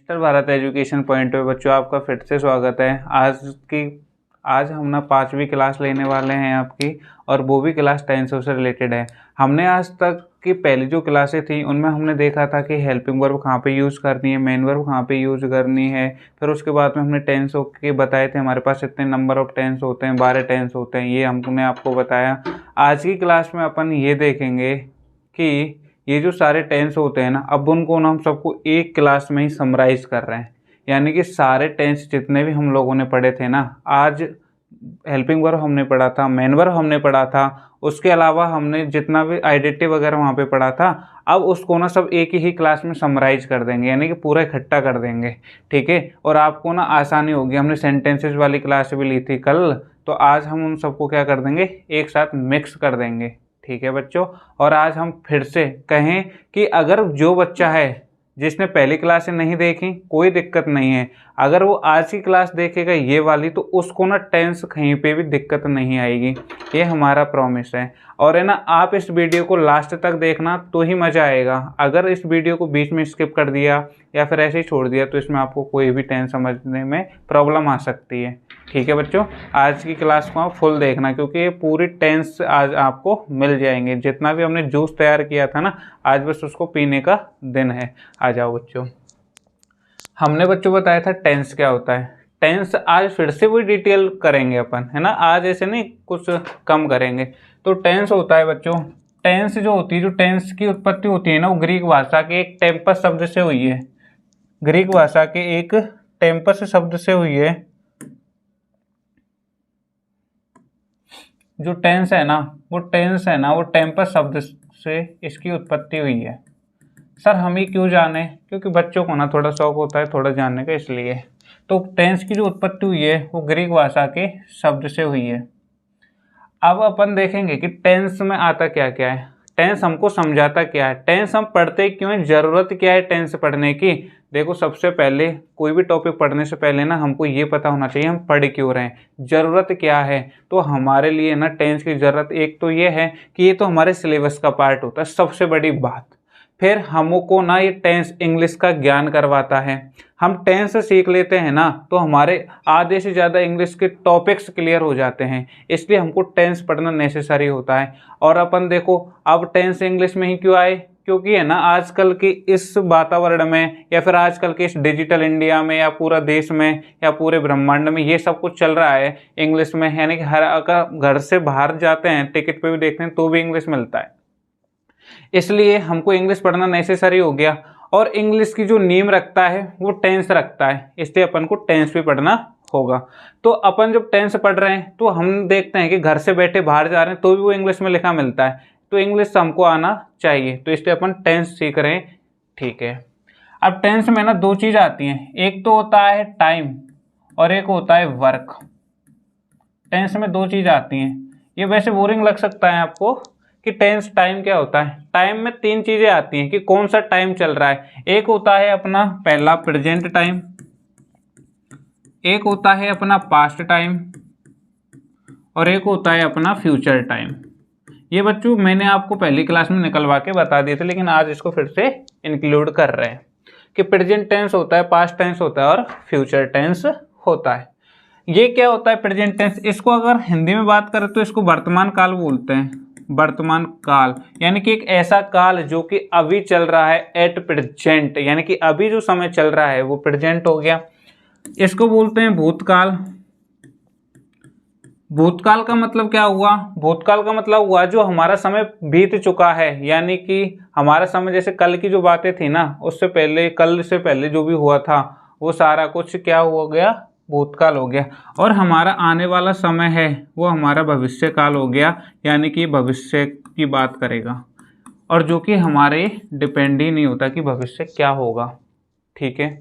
Mister Bharat education point पे बच्चों आपका फिर से स्वागत है। आज हम ना 5वीं क्लास लेने वाले हैं आपकी, और वो भी क्लास 10 से रिलेटेड है। हमने आज तक की पहली जो क्लासें थी उनमें हमने देखा था कि हेल्पिंग वर्ब कहाँ पे यूज़ करनी है, मेन वर्ब कहाँ पे यूज़ करनी है। फिर उसके बाद में हमने टेंस के बताए थे, हमारे पास इतने नंबर ऑफ टेंस होते हैं, 12 टेंस होते हैं, ये हमने आपको बताया। आज की क्लास में अपन ये देखेंगे कि ये जो सारे टेंस होते हैं ना, अब उनको ना हम सबको एक क्लास में ही समराइज़ कर रहे हैं। यानी कि सारे टेंस जितने भी हम लोगों ने पढ़े थे ना, आज हेल्पिंग वर्ब हमने पढ़ा था, मेन वर्ब हमने पढ़ा था, उसके अलावा हमने जितना भी आइडेंटिटी वगैरह वहाँ पे पढ़ा था, अब उसको ना सब एक ही क्लास में समराइज कर देंगे, यानी कि पूरा इकट्ठा कर देंगे। ठीक है, और आपको ना आसानी होगी। हमने सेंटेंसेस वाली क्लास भी ली थी कल, तो आज हम उन सबको क्या कर देंगे, एक साथ मिक्स कर देंगे। ठीक है बच्चों, और आज हम फिर से कहें कि अगर जो बच्चा है जिसने पहली क्लासें नहीं देखी, कोई दिक्कत नहीं है, अगर वो आज की क्लास देखेगा ये वाली, तो उसको ना टेंस कहीं पे भी दिक्कत नहीं आएगी, ये हमारा प्रॉमिस है। और है ना, आप इस वीडियो को लास्ट तक देखना तो ही मज़ा आएगा। अगर इस वीडियो को बीच में स्किप कर दिया या फिर ऐसे ही छोड़ दिया तो इसमें आपको कोई भी टेंस समझने में प्रॉब्लम आ सकती है। ठीक है बच्चों, आज की क्लास को आप फुल देखना, क्योंकि ये पूरी टेंस आज आपको मिल जाएंगे। जितना भी हमने जूस तैयार किया था ना, आज बस उसको पीने का दिन है। आ जाओ बच्चों, हमने बच्चों बताया था टेंस क्या होता है। टेंस आज फिर से वही डिटेल करेंगे अपन, है ना, आज ऐसे नहीं कुछ कम करेंगे। तो टेंस होता है बच्चों, टेंस जो होती है, जो टेंस की उत्पत्ति होती है ना, वो ग्रीक भाषा के एक टेम्पस शब्द से हुई है। ग्रीक भाषा के एक टेम्पस शब्द से हुई है। जो टेंस है ना, वो टेम्पस शब्द से इसकी उत्पत्ति हुई है। सर हम ही क्यों जाने, क्योंकि बच्चों को ना थोड़ा शौक होता है थोड़ा जानने का, इसलिए। तो टेंस की जो उत्पत्ति हुई है वो ग्रीक भाषा के शब्द से हुई है। अब अपन देखेंगे कि टेंस में आता क्या क्या है, टेंस हमको समझाता क्या है, टेंस हम पढ़ते क्यों हैं, ज़रूरत क्या है टेंस पढ़ने की। देखो, सबसे पहले कोई भी टॉपिक पढ़ने से पहले ना हमको ये पता होना चाहिए हम पढ़ क्यों रहे हैं, ज़रूरत क्या है। तो हमारे लिए ना टेंस की ज़रूरत एक तो ये है कि ये तो हमारे सिलेबस का पार्ट होता है, सबसे बड़ी बात। फिर हमको ना ये टेंस इंग्लिश का ज्ञान करवाता है। हम टेंस सीख लेते हैं ना, तो हमारे आधे से ज़्यादा इंग्लिश के टॉपिक्स क्लियर हो जाते हैं, इसलिए हमको टेंस पढ़ना नेसेसरी होता है। और अपन देखो, अब टेंस इंग्लिश में ही क्यों आए, क्योंकि है ना आजकल के इस वातावरण में, या फिर आजकल के इस डिजिटल इंडिया में, या पूरा देश में, या पूरे ब्रह्मांड में ये सब कुछ चल रहा है इंग्लिश में। यानी कि हर अगर घर से बाहर जाते हैं, टिकट पे भी देखते हैं तो भी इंग्लिश मिलता है, इसलिए हमको इंग्लिश पढ़ना नेसेसरी हो गया। और इंग्लिश की जो नींव रखता है वो टेंस रखता है, इसलिए अपन को टेंस भी पढ़ना होगा। तो अपन जब टेंस पढ़ रहे हैं तो हम देखते हैं कि घर से बैठे बाहर जा रहे हैं तो भी वो इंग्लिश में लिखा मिलता है, तो इंग्लिश हमको आना चाहिए, तो इसलिए अपन टेंस सीख रहे हैं। ठीक है, अब टेंस में ना दो चीज़ आती हैं, एक तो होता है टाइम और एक होता है वर्क। टेंस में दो चीज़ आती हैं। ये वैसे बोरिंग लग सकता है आपको कि टेंस टाइम क्या होता है। टाइम में तीन चीज़ें आती हैं कि कौन सा टाइम चल रहा है। एक होता है अपना पहला प्रेजेंट टाइम, एक होता है अपना पास्ट टाइम, और एक होता है अपना फ्यूचर टाइम। ये बच्चों मैंने आपको पहली क्लास में निकलवा के बता दिए थे, लेकिन आज इसको फिर से इंक्लूड कर रहे हैं कि प्रेजेंट टेंस होता है, पास्ट टेंस होता है, और फ्यूचर टेंस होता है। ये क्या होता है प्रेजेंट टेंस, इसको अगर हिंदी में बात करें तो इसको वर्तमान काल बोलते हैं। वर्तमान काल यानी कि एक ऐसा काल जो कि अभी चल रहा है, एट प्रेजेंट, यानी कि अभी जो समय चल रहा है वो प्रेजेंट हो गया। इसको बोलते हैं भूतकाल। भूतकाल का मतलब क्या हुआ, भूतकाल का मतलब हुआ जो हमारा समय बीत चुका है, यानी कि हमारा समय जैसे कल की जो बातें थी ना, उससे पहले, कल से पहले जो भी हुआ था वो सारा कुछ क्या हो गया, भूतकाल हो गया। और हमारा आने वाला समय है वो हमारा भविष्य काल हो गया, यानी कि भविष्य की बात करेगा, और जो कि हमारे डिपेंड ही नहीं होता कि भविष्य क्या होगा। ठीक है,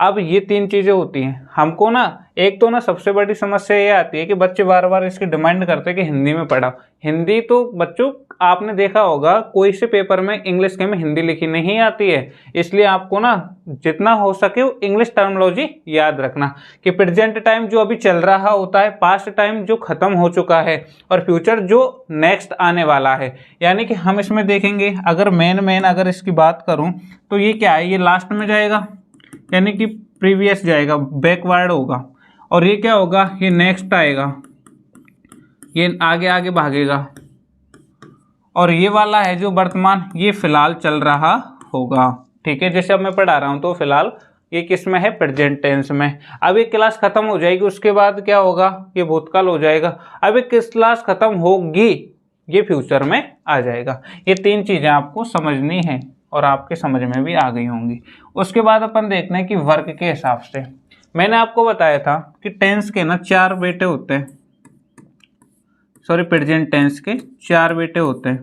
अब ये तीन चीज़ें होती हैं हमको ना। एक तो ना सबसे बड़ी समस्या ये आती है कि बच्चे बार बार इसकी डिमांड करते हैं कि हिंदी में पढ़ाओ। हिंदी तो बच्चों आपने देखा होगा कोई से पेपर में इंग्लिश के में हिंदी लिखी नहीं आती है, इसलिए आपको ना जितना हो सके वो इंग्लिश टर्मिनोलॉजी याद रखना कि प्रेजेंट टाइम जो अभी चल रहा होता है, पास्ट टाइम जो खत्म हो चुका है, और फ्यूचर जो नेक्स्ट आने वाला है। यानी कि हम इसमें देखेंगे, अगर मेन अगर इसकी बात करूँ तो ये क्या है, ये लास्ट में जाएगा, यानी कि प्रीवियस जाएगा, बैकवर्ड होगा। और ये क्या होगा, ये नेक्स्ट आएगा, ये आगे आगे भागेगा। और ये वाला है जो वर्तमान, ये फिलहाल चल रहा होगा। ठीक है, जैसे अब मैं पढ़ा रहा हूँ तो फिलहाल ये किस में है, प्रेजेंट टेंस में। अब ये क्लास खत्म हो जाएगी, उसके बाद क्या होगा, ये भूतकाल हो जाएगा। अब ये किस क्लास खत्म होगी, ये फ्यूचर में आ जाएगा। ये तीन चीजें आपको समझनी है और आपके समझ में भी आ गई होंगी। उसके बाद अपन देखते हैं कि वर्ग के हिसाब से। मैंने आपको बताया था कि टेंस के ना 4 बेटे होते हैं, सॉरी प्रेजेंट टेंस के 4 बेटे होते हैं,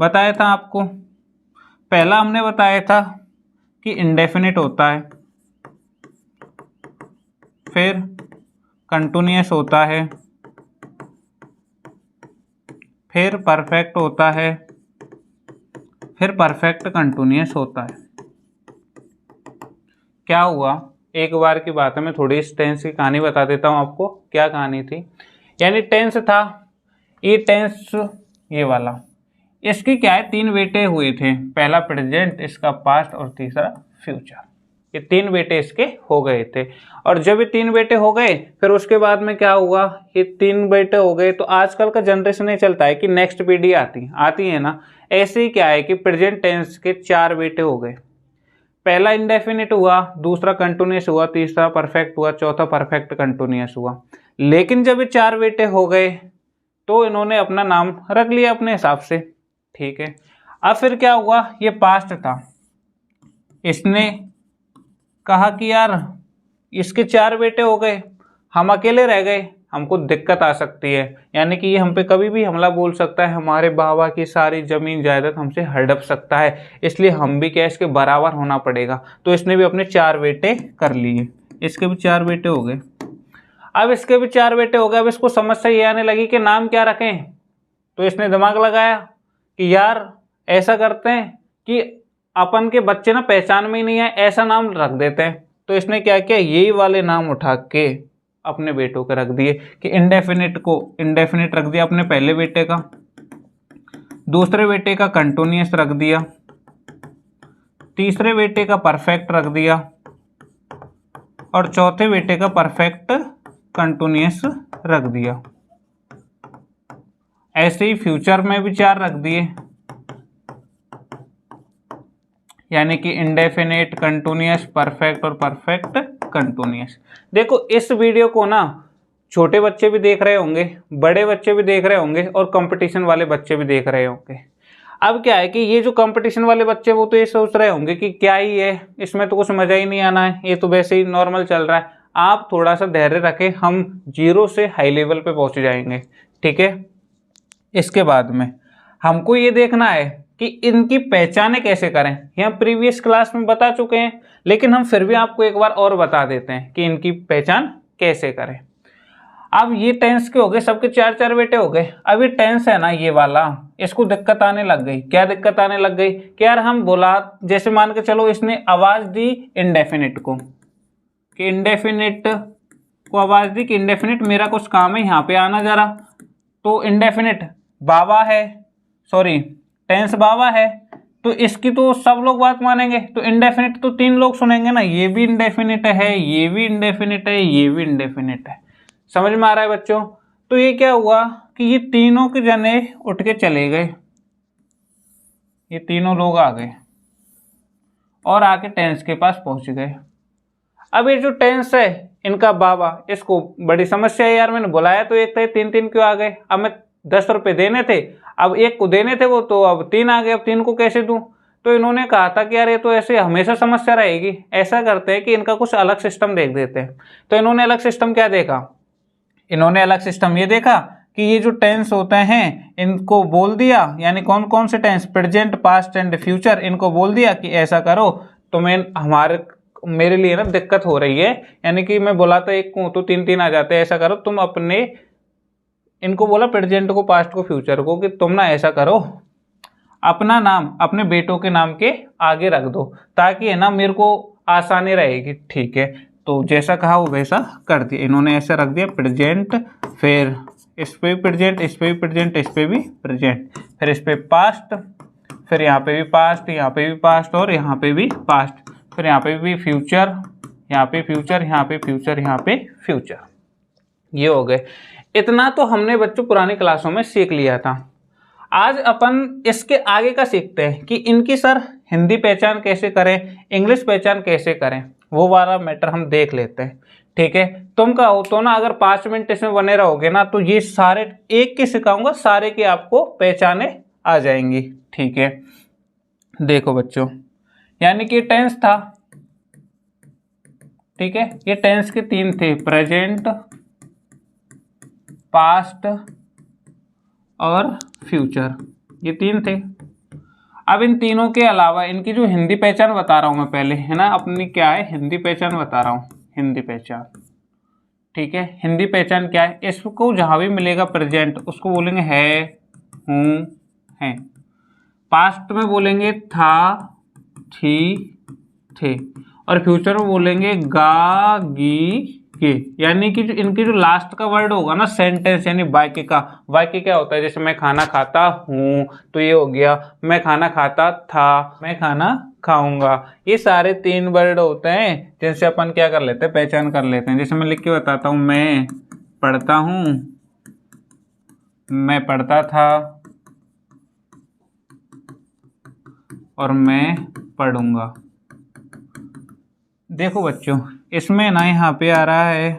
बताया था आपको। पहला हमने बताया था कि इंडेफिनिट होता है, फिर कंटिन्यूअस होता है, फिर परफेक्ट होता है, फिर परफेक्ट कंटिन्यूअस होता है। क्या हुआ, एक बार की बात है, मैं थोड़ी इस टेंस की कहानी बता देता हूँ आपको। क्या कहानी थी, यानी टेंस था, ये टेंस ये वाला, इसकी क्या है, 3 बेटे हुए थे। पहला प्रेजेंट, इसका पास्ट और तीसरा फ्यूचर। ये 3 बेटे इसके हो गए थे। और जब ये 3 बेटे हो गए, फिर उसके बाद में क्या हुआ, ये 3 बेटे हो गए तो आजकल का जनरेशन ये चलता है कि नेक्स्ट पीढ़ी आती है ना। ऐसे ही क्या है कि प्रेजेंट टेंस के 4 बेटे हो गए। पहला इंडेफिनिट हुआ, दूसरा कंटिन्यूअस हुआ, तीसरा परफेक्ट हुआ, चौथा परफेक्ट कंटिन्यूअस हुआ। लेकिन जब ये 4 बेटे हो गए तो इन्होंने अपना नाम रख लिया अपने हिसाब से। ठीक है, अब फिर क्या हुआ, ये पास्ट था, इसने कहा कि यार इसके 4 बेटे हो गए, हम अकेले रह गए, हमको दिक्कत आ सकती है। यानी कि ये हम पे कभी भी हमला बोल सकता है, हमारे बाबा की सारी जमीन जायदाद हमसे हड़प सकता है, इसलिए हम भी क्या इसके बराबर होना पड़ेगा। तो इसने भी अपने 4 बेटे कर लिए, इसके भी 4 बेटे हो गए। अब इसके भी 4 बेटे हो गए, अब इसको समस्या ये आने लगी कि नाम क्या रखें। तो इसने दिमाग लगाया कि यार ऐसा करते हैं कि अपन के बच्चे ना पहचान में ही नहीं है, ऐसा नाम रख देते हैं। तो इसने क्या किया, यही वाले नाम उठा के अपने बेटों के रख दिए कि इंडेफिनिट को इंडेफिनिट रख दिया अपने पहले बेटे का, दूसरे बेटे का कंटिन्यूअस रख दिया, तीसरे बेटे का परफेक्ट रख दिया और चौथे बेटे का परफेक्ट कंटिन्यूअस रख दिया। ऐसे ही फ्यूचर में भी 4 रख दिए, यानी कि इंडेफिनिट, कंटिन्यूअस, परफेक्ट और परफेक्ट कंटिन्यूअस। देखो इस वीडियो को ना छोटे बच्चे भी देख रहे होंगे, बड़े बच्चे भी देख रहे होंगे और कंपटीशन वाले बच्चे भी देख रहे होंगे। अब क्या है कि ये जो कंपटीशन वाले बच्चे वो तो ये सोच रहे होंगे कि क्या ही है, इसमें तो कुछ मजा ही नहीं आना है, ये तो वैसे ही नॉर्मल चल रहा है। आप थोड़ा सा धैर्य रखें, हम 0 से हाई लेवल पे पहुंच जाएंगे। ठीक है, इसके बाद में हमको ये देखना है कि इनकी पहचाने कैसे करें। ये हम प्रीवियस क्लास में बता चुके हैं, लेकिन हम फिर भी आपको एक बार और बता देते हैं कि इनकी पहचान कैसे करें। अब ये टेंस के हो गए, सबके 4 बेटे हो गए। अब ये टेंस है ना ये वाला, इसको दिक्कत आने लग गई। क्या दिक्कत आने लग गई कि यार हम बोला, जैसे मान के चलो इसने आवाज दी इंडेफिनिट को, कि इंडेफिनिट को आवाज दी कि इंडेफिनिट मेरा कुछ काम है, यहाँ पे आना जरा। तो इंडेफिनिट बाबा है, सॉरी टेंस बाबा है, तो इसकी तो सब लोग बात मानेंगे। तो इंडेफिनिट तो 3 लोग सुनेंगे ना, ये भी इंडेफिनिट है, ये भी इंडेफिनिट है, ये भी इंडेफिनिट है। समझ में आ रहा है बच्चों। तो ये क्या हुआ कि ये तीनों के जने उठ के चले गए, ये तीनों लोग आ गए और आके टेंस के पास पहुंच गए। अब ये जो टेंस है इनका बाबा, इसको बड़ी समस्या है यार, मैंने बुलाया तो एक थे, 3 क्यों आ गए। अब मैं 10 रुपये देने थे, अब एक को देने थे वो, तो अब 3 आ गए, अब 3 को कैसे दूं। तो इन्होंने कहा था कि यार ये तो ऐसे हमेशा समस्या रहेगी, ऐसा करते हैं कि इनका कुछ अलग सिस्टम देख देते हैं। तो इन्होंने अलग सिस्टम क्या देखा, इन्होंने अलग सिस्टम ये देखा कि ये जो टेंस होते हैं इनको बोल दिया, यानी कौन कौन से tense, present, past and future, इनको बोल दिया कि ऐसा करो तो मेरे लिए ना दिक्कत हो रही है, यानी कि मैं बुलाता एक को तो 3 आ जाते हैं, ऐसा करो तुम अपने, इनको बोला प्रेजेंट को, पास्ट को, फ्यूचर को, कि तुम ना ऐसा करो अपना नाम अपने बेटों के नाम के आगे रख दो, ताकि है ना मेरे को आसानी रहेगी। ठीक है, तो जैसा कहा वो वैसा कर दिया इन्होंने, ऐसा रख दिया प्रेजेंट, फिर इस पे भी प्रेजेंट, इस पे भी प्रेजेंट, इस पे भी प्रेजेंट, फिर इस पे पास्ट, फिर यहाँ पे भी पास्ट, यहाँ पे भी पास्ट और यहाँ पे भी पास्ट। फिर यहाँ पे भी फ्यूचर, यहाँ पे फ्यूचर, यहाँ पे फ्यूचर, यहाँ पे फ्यूचर, ये हो गए। इतना तो हमने बच्चों पुरानी क्लासों में सीख लिया था। आज अपन इसके आगे का सीखते हैं कि इनकी सर हिंदी पहचान कैसे करें, इंग्लिश पहचान कैसे करें, वो वाला मैटर हम देख लेते हैं। ठीक है, तुम कहो तो ना अगर 5 मिनट इसमें बने रहोगे ना तो ये सारे एक के सिखाऊंगा, सारे की आपको पहचाने आ जाएंगी। ठीक है, देखो बच्चों, यानी कि टेंस था। ठीक है, ये टेंस के 3 थे, प्रेजेंट, पास्ट और फ्यूचर, ये 3 थे। अब इन तीनों के अलावा इनकी जो हिंदी पहचान बता रहा हूं मैं पहले, है ना, अपनी क्या है, हिंदी पहचान बता रहा हूं, हिंदी पहचान। ठीक है, हिंदी पहचान क्या है, इसको जहां भी मिलेगा प्रेजेंट उसको बोलेंगे है, हूं, है। पास्ट में बोलेंगे था, थी, थे। और फ्यूचर में बोलेंगे गा, गी, के। यानी कि जो इनके जो लास्ट का वर्ड होगा ना सेंटेंस, यानी वाक्य का, वाक्य क्या होता है, जैसे मैं खाना खाता हूँ तो ये हो गया मैं खाना खाता था, मैं खाना खाऊंगा। ये सारे 3 वर्ड होते हैं जिनसे अपन क्या कर लेते हैं, पहचान कर लेते हैं। जैसे मैं लिख के बताता हूँ, मैं पढ़ता हूँ, मैं पढ़ता था और मैं पढ़ूंगा। देखो बच्चों, इसमें ना यहाँ पे आ रहा है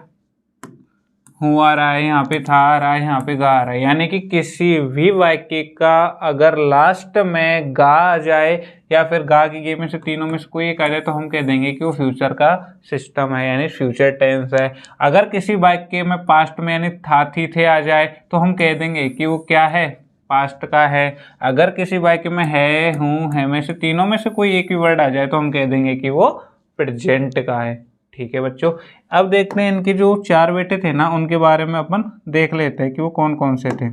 हूँ, आ रहा है यहाँ पे था, आ रहा है यहाँ पे गा आ रहा है। यानी कि किसी भी वाक्य का अगर लास्ट में गा आ जाए या फिर गा की गे में से तीनों में से कोई एक आ जाए तो हम कह देंगे कि वो फ्यूचर का सिस्टम है, यानी फ्यूचर टेंस है। अगर किसी वाक्य में पास्ट में यानी था, थी, थे आ जाए तो हम कह देंगे कि वो क्या है, पास्ट का है। अगर किसी वाक्य में है, हूँ, है में से तीनों में से कोई एक भी वर्ड आ जाए तो हम कह देंगे कि वो प्रेजेंट का है। ठीक है बच्चों, अब देखते हैं इनके जो 4 बेटे थे ना उनके बारे में अपन देख लेते हैं कि वो कौन कौन से थे।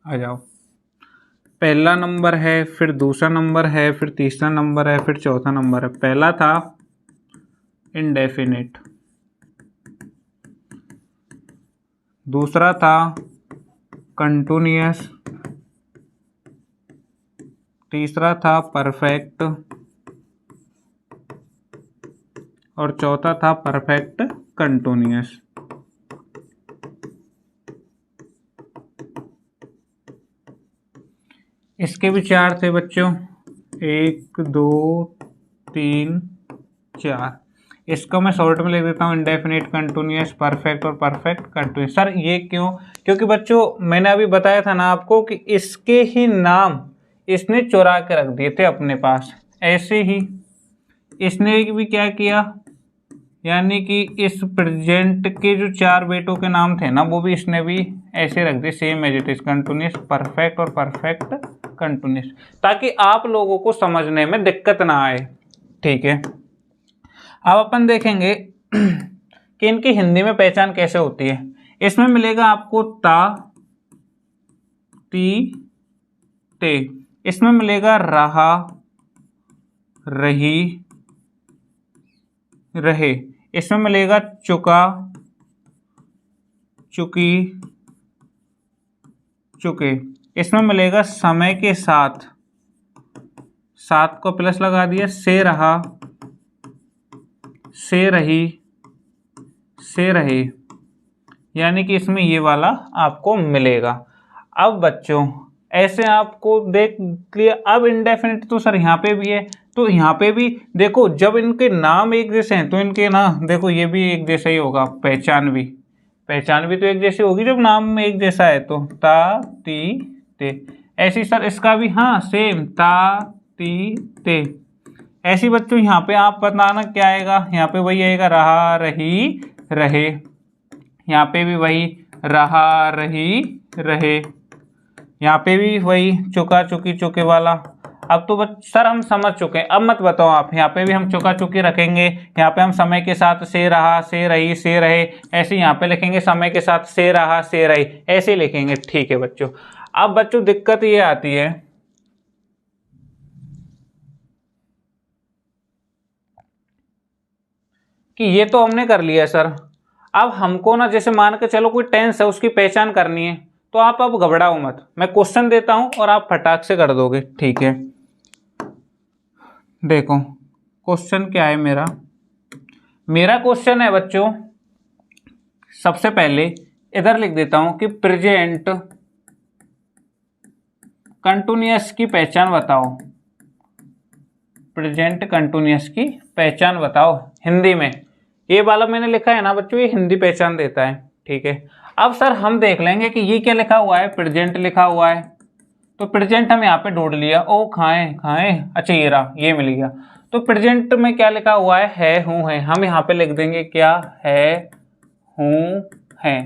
आ जाओ, पहला नंबर है, फिर दूसरा नंबर है, फिर तीसरा नंबर है, फिर चौथा नंबर है। पहला था इंडेफिनिट, दूसरा था कंटिन्यूअस, तीसरा था परफेक्ट और चौथा था परफेक्ट कंटिन्यूअस। इसके भी 4 थे बच्चों, 1 2 3 4। इसको मैं शॉर्ट में लिख देता हूँ, इंडेफिनिट, कंटिन्यूअस, परफेक्ट और परफेक्ट कंटिन्यूअस। सर ये क्यों? क्योंकि बच्चों मैंने अभी बताया था ना आपको कि इसके ही नाम इसने चुरा के रख दिए थे अपने पास। ऐसे ही इसने भी क्या किया, यानी कि इस प्रेजेंट के जो 4 बेटों के नाम थे ना वो भी इसने भी ऐसे रख दिए, same as it is, continuous, perfect और परफेक्ट कंटिन्यूअस, ताकि आप लोगों को समझने में दिक्कत ना आए। ठीक है, अब अपन देखेंगे कि इनकी हिंदी में पहचान कैसे होती है। इसमें मिलेगा आपको ता, ती, ते। इसमें मिलेगा रहा, रही, रहे। इसमें मिलेगा चुका, चुकी, चुके। इसमें मिलेगा समय के साथ, साथ को प्लस लगा दिया, से रहा, से रही, से रहे। यानी कि इसमें ये वाला आपको मिलेगा। अब बच्चों ऐसे आपको देख लिया। अब इंडेफिनिट तो सर यहाँ पे भी है, तो यहाँ पे भी देखो, जब इनके नाम एक जैसे हैं तो इनके ना देखो ये भी एक जैसा ही होगा। पहचान भी तो एक जैसी होगी जब नाम में एक जैसा है तो, ता, ती, ते। ऐसी सर इसका भी हाँ सेम, ता, ती, ते। ऐसी बच्चों यहाँ पे आप बताना क्या आएगा, यहाँ पे वही आएगा, रहा, रही, रहे। यहाँ पे भी वही, रहा, रही, रहे। यहाँ पे भी वही, चुका, चुकी, चुके वाला। अब तो सर हम समझ चुके हैं, अब मत बताओ आप। यहाँ पे भी हम चुका चुकी रखेंगे, यहाँ पे हम समय के साथ से रहा, से रही, से रहे। ऐसे यहाँ पे लिखेंगे समय के साथ से रहा, से रही, ऐसे लिखेंगे। ठीक है बच्चों, अब बच्चों दिक्कत ये आती है कि ये तो हमने कर लिया सर, अब हमको ना जैसे मान के चलो कोई टेंस है उसकी पहचान करनी है, तो आप अब घबराओ मत, मैं क्वेश्चन देता हूं और आप फटाक से कर दोगे। ठीक है, देखो क्वेश्चन क्या है मेरा क्वेश्चन है बच्चों, सबसे पहले इधर लिख देता हूं कि प्रेजेंट कंटिन्यूअस की पहचान बताओ। प्रेजेंट कंटिन्यूअस की पहचान बताओ हिंदी में। ये वाला मैंने लिखा है ना बच्चों, ये हिंदी पहचान देता है, ठीक है। अब सर हम देख लेंगे कि ये क्या लिखा हुआ है, प्रेजेंट लिखा हुआ है, तो प्रेजेंट हम यहाँ पे ढूंढ लिया। ओ खाएं खाएं, अच्छा ये रहा, ये मिल गया। तो प्रेजेंट में क्या लिखा हुआ है हूँ है, हम यहाँ पे लिख देंगे क्या है, हूँ है।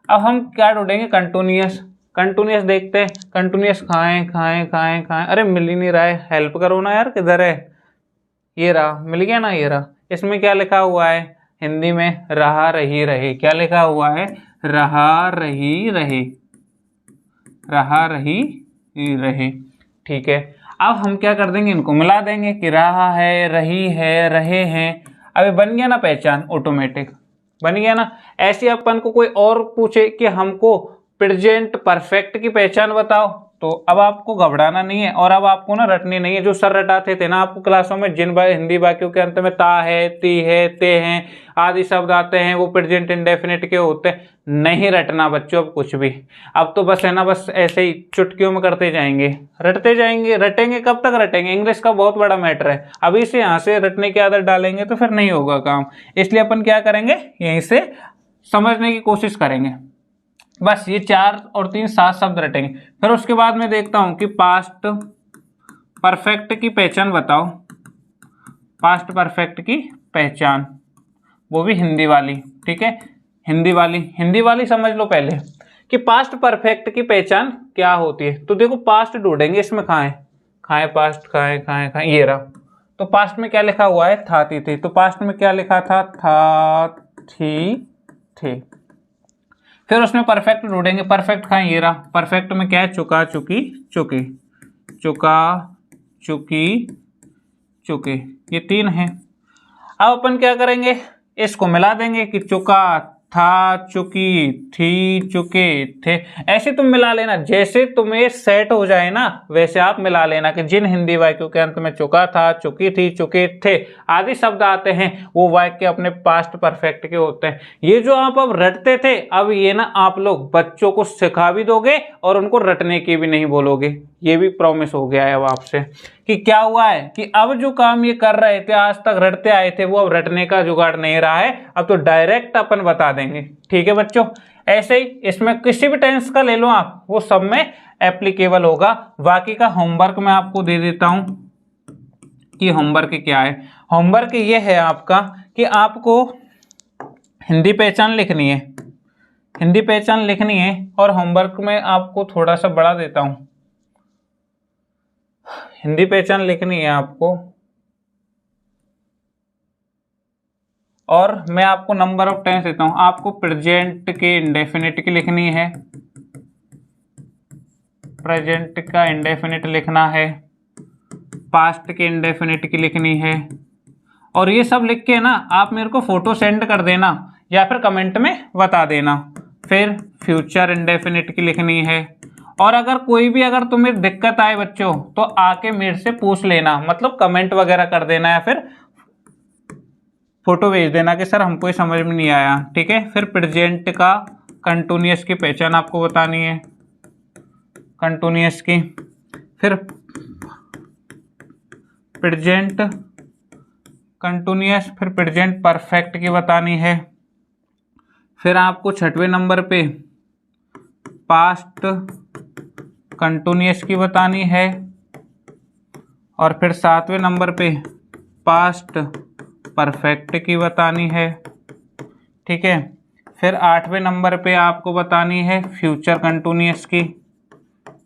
अब हम क्या ढूंढेंगे, कंटिन्यूअस। कंटिन्यूअस देखते हैं, कंटिन्यूअस खाएं खाएं खाएं खाएं, अरे मिल ही नहीं रहा है, हेल्प करो ना यार, किधर है, ये रहा, मिल गया ना, ये रहा। इसमें क्या लिखा हुआ है हिंदी में, रहा रही रहे। क्या लिखा हुआ है, रहा रही रहे, रहा रही रहे, ठीक है। अब हम क्या कर देंगे, इनको मिला देंगे कि रहा है, रही है, रहे हैं। अब बन गया ना पहचान, ऑटोमेटिक बन गया ना। ऐसे अपन को कोई और पूछे कि हमको प्रेजेंट परफेक्ट की पहचान बताओ, तो अब आपको घबराना नहीं है और अब आपको ना रटनी नहीं है। जो सर रटाते थे ना आपको क्लासों में, जिन हिंदी वाक्यों के अंत में ता है, ती है, ते हैं आदि शब्द आते हैं, वो प्रेजेंट इंडेफिनिट के होते हैं। नहीं रटना बच्चों अब कुछ भी। अब तो बस है ना, बस ऐसे ही चुटकियों में करते जाएंगे, रटते जाएंगे। रटेंगे कब तक रटेंगे, इंग्लिश का बहुत बड़ा मैटर है। अभी से यहाँ से रटने की आदत डालेंगे तो फिर नहीं होगा काम। इसलिए अपन क्या करेंगे, यहीं से समझने की कोशिश करेंगे। बस ये 4 और 3 7 शब्द रटेंगे। फिर उसके बाद मैं देखता हूं कि पास्ट परफेक्ट की पहचान बताओ। पास्ट परफेक्ट की पहचान, वो भी हिंदी वाली, ठीक है। हिंदी वाली समझ लो पहले कि पास्ट परफेक्ट की पहचान क्या होती है। तो देखो पास्ट ढूंढेंगे, इसमें खाएं खाएं, पास्ट खाएं खाएं खाएं, ये रहा। तो पास्ट में क्या लिखा हुआ है, था थी थी। तो पास्ट में क्या लिखा था थी थे। फिर उसमें परफेक्ट ढूंढेंगे, परफेक्ट खाएं, ये रहा। परफेक्ट में क्या है, चुका चुकी चुके, चुका चुकी चुके, ये 3 हैं। अब अपन क्या करेंगे, इसको मिला देंगे कि चुका था, चुकी थी, चुके थे। ऐसे तुम मिला लेना, जैसे तुम्हें सेट हो जाए ना वैसे आप मिला लेना कि जिन हिंदी वाक्यों के अंत में चुका था, चुकी थी, चुके थे आदि शब्द आते हैं वो वाक्य अपने पास्ट परफेक्ट के होते हैं। ये जो आप अब रटते थे, अब ये ना आप लोग बच्चों को सिखा भी दोगे और उनको रटने की भी नहीं बोलोगे। ये भी प्रॉमिस हो गया है अब आपसे कि क्या हुआ है कि अब जो काम ये कर रहे थे, आज तक रटते आए थे, वो अब रटने का जुगाड़ नहीं रहा है, अब तो डायरेक्ट अपन बता देंगे, ठीक है बच्चों। ऐसे ही इसमें किसी भी टेंस का ले लो आप, वो सब में एप्लीकेबल होगा। बाकी का होमवर्क मैं आपको दे देता हूं कि होमवर्क क्या है। होमवर्क ये है आपका कि आपको हिंदी पहचान लिखनी है, हिंदी पहचान लिखनी है। और होमवर्क में आपको थोड़ा सा बढ़ा देता हूं, हिंदी पहचान लिखनी है आपको, और मैं आपको नंबर ऑफ टेंस देता हूं। आपको प्रेजेंट के इंडेफिनिट की लिखनी है, प्रेजेंट का इंडेफिनिट लिखना है, पास्ट के इंडेफिनिट की लिखनी है। और ये सब लिख के ना आप मेरे को फोटो सेंड कर देना या फिर कमेंट में बता देना। फिर फ्यूचर इंडेफिनिट की लिखनी है। और अगर कोई भी अगर तुम्हें दिक्कत आए बच्चों तो आके मेरे से पूछ लेना, मतलब कमेंट वगैरह कर देना या फिर फोटो भेज देना कि सर हमको ये समझ में नहीं आया, ठीक है। फिर प्रेजेंट का कंटिन्यूअस की पहचान आपको बतानी है, कंटिन्यूअस की। फिर प्रेजेंट कंटिन्यूअस, फिर प्रेजेंट परफेक्ट की बतानी है। फिर आपको 6वें नंबर पे पास्ट कंटिन्यूअस की बतानी है। और फिर 7वें नंबर पे पास्ट परफेक्ट की बतानी है, ठीक है। फिर 8वें नंबर पे आपको बतानी है फ्यूचर कंटिन्यूअस की,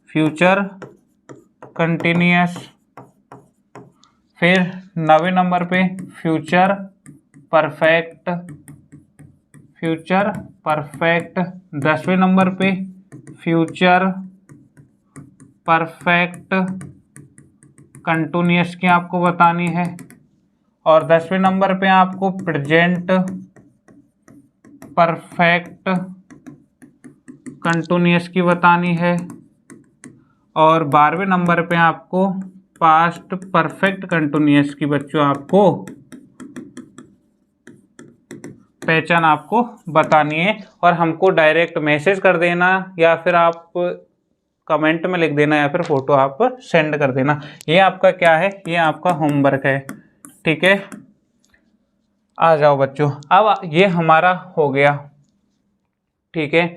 फ्यूचर कंटिन्यूअस। फिर 9वें नंबर पे फ्यूचर परफेक्ट, फ्यूचर परफेक्ट। 10वें नंबर पे फ्यूचर परफेक्ट कंटिन्यूअस की आपको बतानी है। और 10वें नंबर पे आपको प्रेजेंट परफेक्ट कंटिन्यूअस की बतानी है। और 12वें नंबर पे आपको पास्ट परफेक्ट कंटिन्यूअस की बच्चों आपको पहचान आपको बतानी है और हमको डायरेक्ट मैसेज कर देना या फिर आप कमेंट में लिख देना या फिर फोटो आप सेंड कर देना। ये आपका क्या है, ये आपका होमवर्क है, ठीक है। आ जाओ बच्चों, अब ये हमारा हो गया, ठीक है।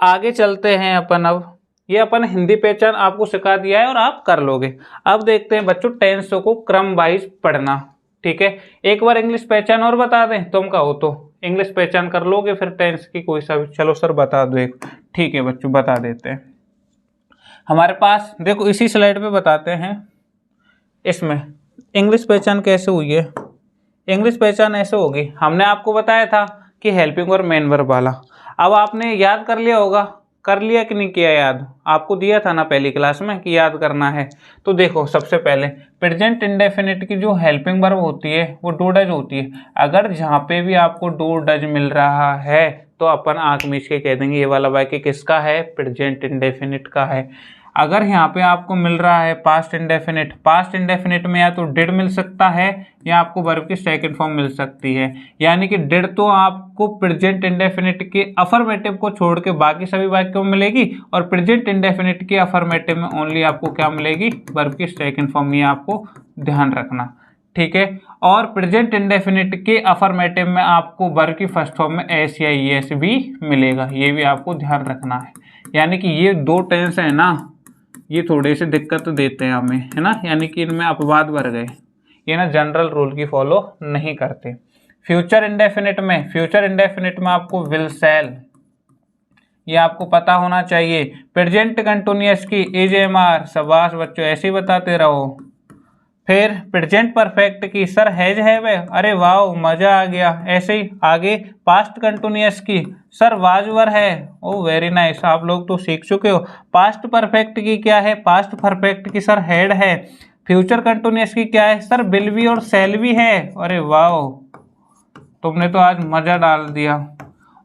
आगे चलते हैं अपन। अब ये अपन हिंदी पहचान आपको सिखा दिया है और आप कर लोगे। अब देखते हैं बच्चों टेंसों को क्रम वाइज पढ़ना, ठीक है। एक बार इंग्लिश पहचान और बता दें, तुम कहो तो इंग्लिश पहचान कर लोगे, फिर टेंस की कोई सा भी। चलो सर बता दो एक, ठीक है बच्चों बता देते हैं। हमारे पास देखो इसी स्लाइड पे बताते हैं, इसमें इंग्लिश पहचान कैसे हुई है। इंग्लिश पहचान ऐसे होगी, हमने आपको बताया था कि हेल्पिंग और मेन वर्ब वाला। अब आपने याद कर लिया होगा, कर लिया कि नहीं किया याद, आपको दिया था ना पहली क्लास में कि याद करना है। तो देखो सबसे पहले प्रेजेंट इंडेफिनिट की जो हेल्पिंग वर्ब होती है वो डू डज होती है। अगर जहाँ पे भी आपको डू डज मिल रहा है तो अपन आंख मीच के कह देंगे ये वाला वाक्य किसका है, प्रेजेंट इंडेफिनिट का है। अगर यहाँ पे आपको मिल रहा है पास्ट इंडेफिनिट, पास्ट इंडेफिनिट में या तो डिड मिल सकता है या आपको वर्ब की सेकंड फॉर्म मिल सकती है। यानी कि डिड तो आपको प्रेजेंट इंडेफिनिट के अफर्मेटिव को छोड़ के बाकी सभी वाक्यों में मिलेगी, और प्रेजेंट इंडेफिनिट के अफर्मेटिव में ओनली आपको क्या मिलेगी, वर्ब की सेकंड फॉर्म। ये आपको ध्यान रखना, ठीक है। और प्रेजेंट इंडेफिनिट के अफर्मेटिव में आपको वर्ब की फर्स्ट फॉर्म में एस या ईएस भी मिलेगा, ये भी आपको ध्यान रखना है। यानी कि ये दो टेंस है ना, ये थोड़े से दिक्कत देते हैं हमें, है ना, यानी कि इनमें अपवाद भर गए, ये ना जनरल रूल की फॉलो नहीं करते। फ्यूचर इंडेफिनिट में, फ्यूचर इंडेफिनिट में आपको विल सेल, ये आपको पता होना चाहिए। प्रेजेंट कंटिन्यूअस की इज एम आर, शाबाश बच्चों ऐसे ही बताते रहो। फिर प्रेजेंट परफेक्ट की सर हैज हैव है, अरे वाह मजा आ गया, ऐसे ही आगे। पास्ट कंटिन्यूअस की सर वाज वर है, ओ वेरी नाइस, आप लोग तो सीख चुके हो। पास्ट परफेक्ट की क्या है, पास्ट परफेक्ट की सर हैड है। फ्यूचर कंटिन्यूअस की क्या है सर विल बी और सेल भी है, अरे वाह तुमने तो आज मजा डाल दिया।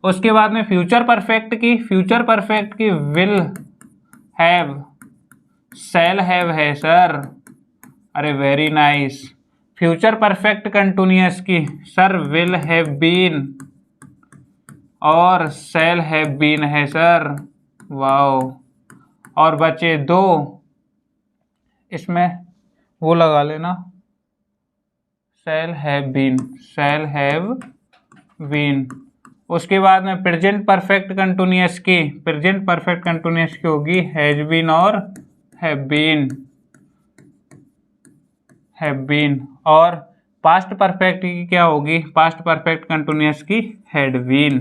उसके बाद में फ्यूचर परफेक्ट की, फ्यूचर परफेक्ट की विल हैव सेल हैव है सर, अरे very nice. Future perfect continuous की सर विल हैव बीन और सेल हैव बीन है सर, वाओ। और बचे दो, इसमें वो लगा लेना shall have been, shall have been. उसके बाद में प्रेजेंट परफेक्ट कंटिन्यूअस की, प्रेजेंट परफेक्ट कंटिन्यूअस की होगी हैज बीन और हैव बीन, हैव बीन। और पास्ट परफेक्ट की क्या होगी, पास्ट परफेक्ट कंटिन्यूअस की हैड बीन,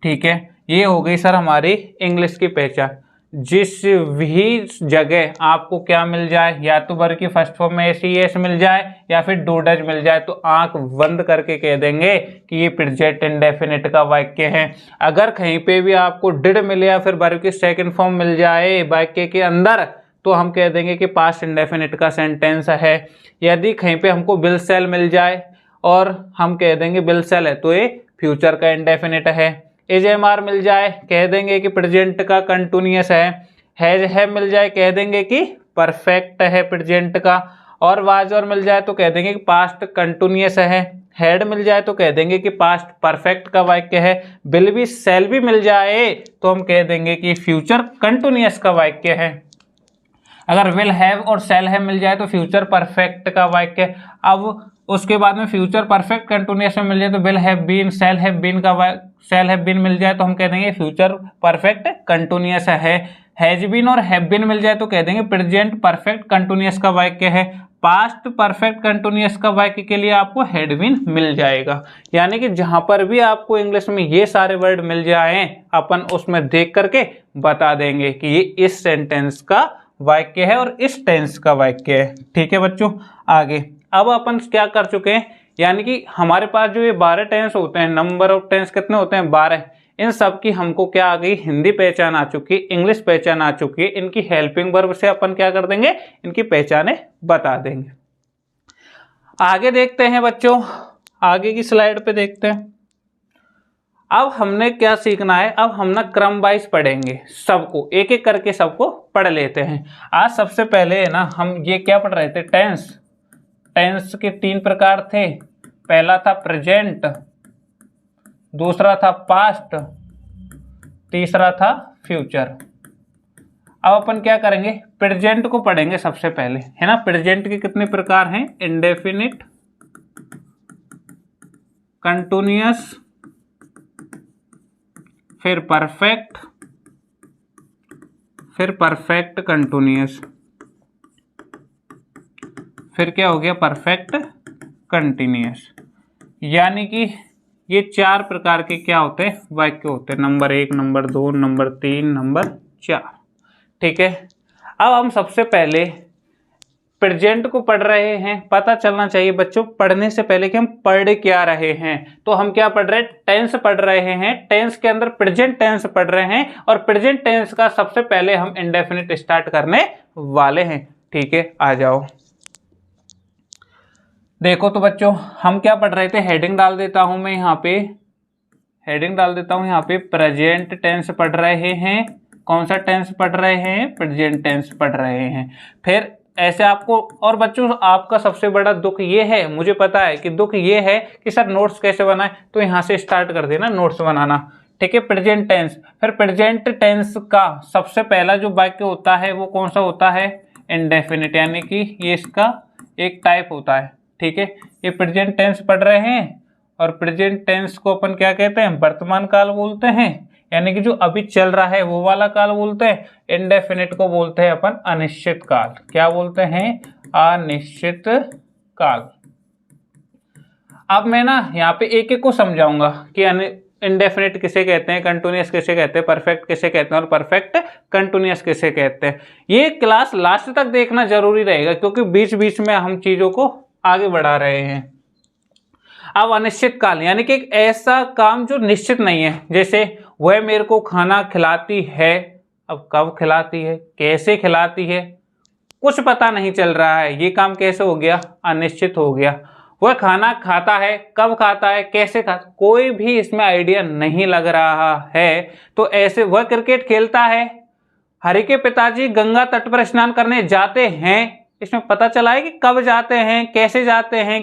ठीक है। ये हो गई सर हमारी इंग्लिश की पहचान। जिस भी जगह आपको क्या मिल जाए, या तो वर्ब की फर्स्ट फॉर्म में एस एस मिल जाए या फिर डू डज मिल जाए, तो आंख बंद करके कह देंगे कि ये प्रेजेंट इंडेफिनिट का वाक्य है। अगर कहीं पे भी आपको डिड मिले या फिर वर्ब की सेकंड फॉर्म मिल जाए वाक्य के अंदर, तो हम कह देंगे कि पास्ट इंडेफिनिट का सेंटेंस है। यदि कहीं पे हमको विल सेल मिल जाए और हम कह देंगे विल सेल है, तो ये फ्यूचर का इंडेफिनिट है। इज एम आर मिल जाए, कह देंगे कि प्रेजेंट का कंटिन्यूअस है। हैज है मिल जाए, कह देंगे कि परफेक्ट है प्रेजेंट का। और वाज और मिल जाए तो कह देंगे कि पास्ट कंटिन्यूअस है। हैड मिल जाए तो कह देंगे कि पास्ट परफेक्ट का वाक्य है। विल भी सेल भी मिल जाए तो हम कह देंगे कि फ्यूचर कंटिन्यूअस का वाक्य है। अगर विल हैव और सेल हैव मिल जाए तो फ्यूचर परफेक्ट का वाक्य। अब उसके बाद में फ्यूचर परफेक्ट कंटिन्यूअस में मिल जाए तो will have been, shall have been का सेल हैव बीन मिल जाए तो हम कह देंगे फ्यूचर परफेक्ट कंटिन्यूअस है। हैज बीन और हैव बीन मिल जाए तो कह देंगे प्रेजेंट परफेक्ट कंटिन्यूअस का वाक्य है। पास्ट परफेक्ट कंटिन्यूअस का वाक्य के लिए आपको हैड बीन मिल जाएगा। यानी कि जहां पर भी आपको इंग्लिश में ये सारे वर्ड मिल जाएं, अपन उसमें देख करके बता देंगे कि ये इस सेंटेंस का वाक्य है और इस टेंस का वाक्य है, ठीक है बच्चों। आगे अब अपन क्या कर चुके हैं, यानी कि हमारे पास जो ये 12 टेंस होते हैं, नंबर ऑफ टेंस कितने होते हैं 12, इन सब की हमको क्या आ गई, हिंदी पहचान आ चुकी, इंग्लिश पहचान आ चुकी है। इनकी हेल्पिंग वर्ब से अपन क्या कर देंगे, इनकी पहचाने बता देंगे। आगे देखते हैं बच्चों, आगे की स्लाइड पे देखते हैं। अब हमने क्या सीखना है, अब हम ना क्रम वाइज पढ़ेंगे, सबको एक एक करके सबको पढ़ लेते हैं। आज सबसे पहले है ना हम ये क्या पढ़ रहे थे, टेंस। टेंस के 3 प्रकार थे, पहला था प्रेजेंट, दूसरा था पास्ट, तीसरा था फ्यूचर। अब अपन क्या करेंगे, प्रेजेंट को पढ़ेंगे सबसे पहले, है ना। प्रेजेंट के कितने प्रकार हैं, इंडेफिनिट, कंटिन्यूअस, फिर परफेक्ट, फिर परफेक्ट कंटिन्यूअस, फिर क्या हो गया, परफेक्ट कंटिन्यूअस। यानी कि ये 4 प्रकार के क्या होते हैं, वाक्य होते हैं, नंबर 1, नंबर 2, नंबर 3, नंबर 4। ठीक है। अब हम सबसे पहले प्रेजेंट को पढ़ रहे हैं। पता चलना चाहिए बच्चों पढ़ने से पहले कि हम पढ़ क्या रहे हैं। तो हम क्या पढ़ रहे हैं, टेंस पढ़ रहे हैं। टेंस के अंदर प्रेजेंट टेंस पढ़ रहे हैं और प्रेजेंट टेंस का सबसे पहले हम इंडेफिनिट स्टार्ट करने वाले हैं। ठीक है, आ जाओ। देखो तो बच्चों हम क्या पढ़ रहे थे, हेडिंग डाल देता हूं मैं यहाँ पे, हेडिंग डाल देता हूं यहाँ पे, प्रेजेंट टेंस पढ़ रहे हैं। कौन सा टेंस पढ़ रहे हैं, प्रेजेंट टेंस पढ़ रहे हैं। फिर ऐसे आपको, और बच्चों आपका सबसे बड़ा दुख ये है, मुझे पता है कि दुख ये है कि सर नोट्स कैसे बनाए, तो यहाँ से स्टार्ट कर देना नोट्स बनाना। ठीक है, प्रेजेंट टेंस। फिर प्रेजेंट टेंस का सबसे पहला जो वाक्य होता है वो कौन सा होता है, इंडेफिनिट, यानी कि ये इसका एक टाइप होता है। ठीक है, ये प्रेजेंट टेंस पढ़ रहे हैं और प्रेजेंट टेंस को अपन क्या कहते हैं, वर्तमान काल बोलते हैं, यानी कि जो अभी चल रहा है वो वाला काल बोलते हैं। इंडेफिनिट को बोलते हैं अपन अनिश्चित काल। क्या बोलते हैं, अनिश्चित काल। अब मैं ना यहाँ पे एक एक को समझाऊंगा कि इंडेफिनिट किसे कहते हैं, कंटिन्यूअस किसे कहते हैं, परफेक्ट किसे कहते हैं और परफेक्ट कंटिन्यूअस किसे कहते हैं। ये क्लास लास्ट तक देखना जरूरी रहेगा क्योंकि बीच बीच में हम चीजों को आगे बढ़ा रहे हैं। अब अनिश्चित काल यानी कि एक ऐसा काम जो निश्चित नहीं है, जैसे वह मेरे को खाना खिलाती है। अब कब खिलाती है, कैसे खिलाती है, कुछ पता नहीं चल रहा है, ये काम कैसे हो गया, अनिश्चित हो गया। वह खाना खाता है, कब खाता है, कैसे खाता, कोई भी इसमें आइडिया नहीं लग रहा है। तो ऐसे वह क्रिकेट खेलता है, हरि के पिताजी गंगा तट पर स्नान करने जाते हैं, इसमें पता चला है कि कब जाते हैं, कैसे जाते हैं,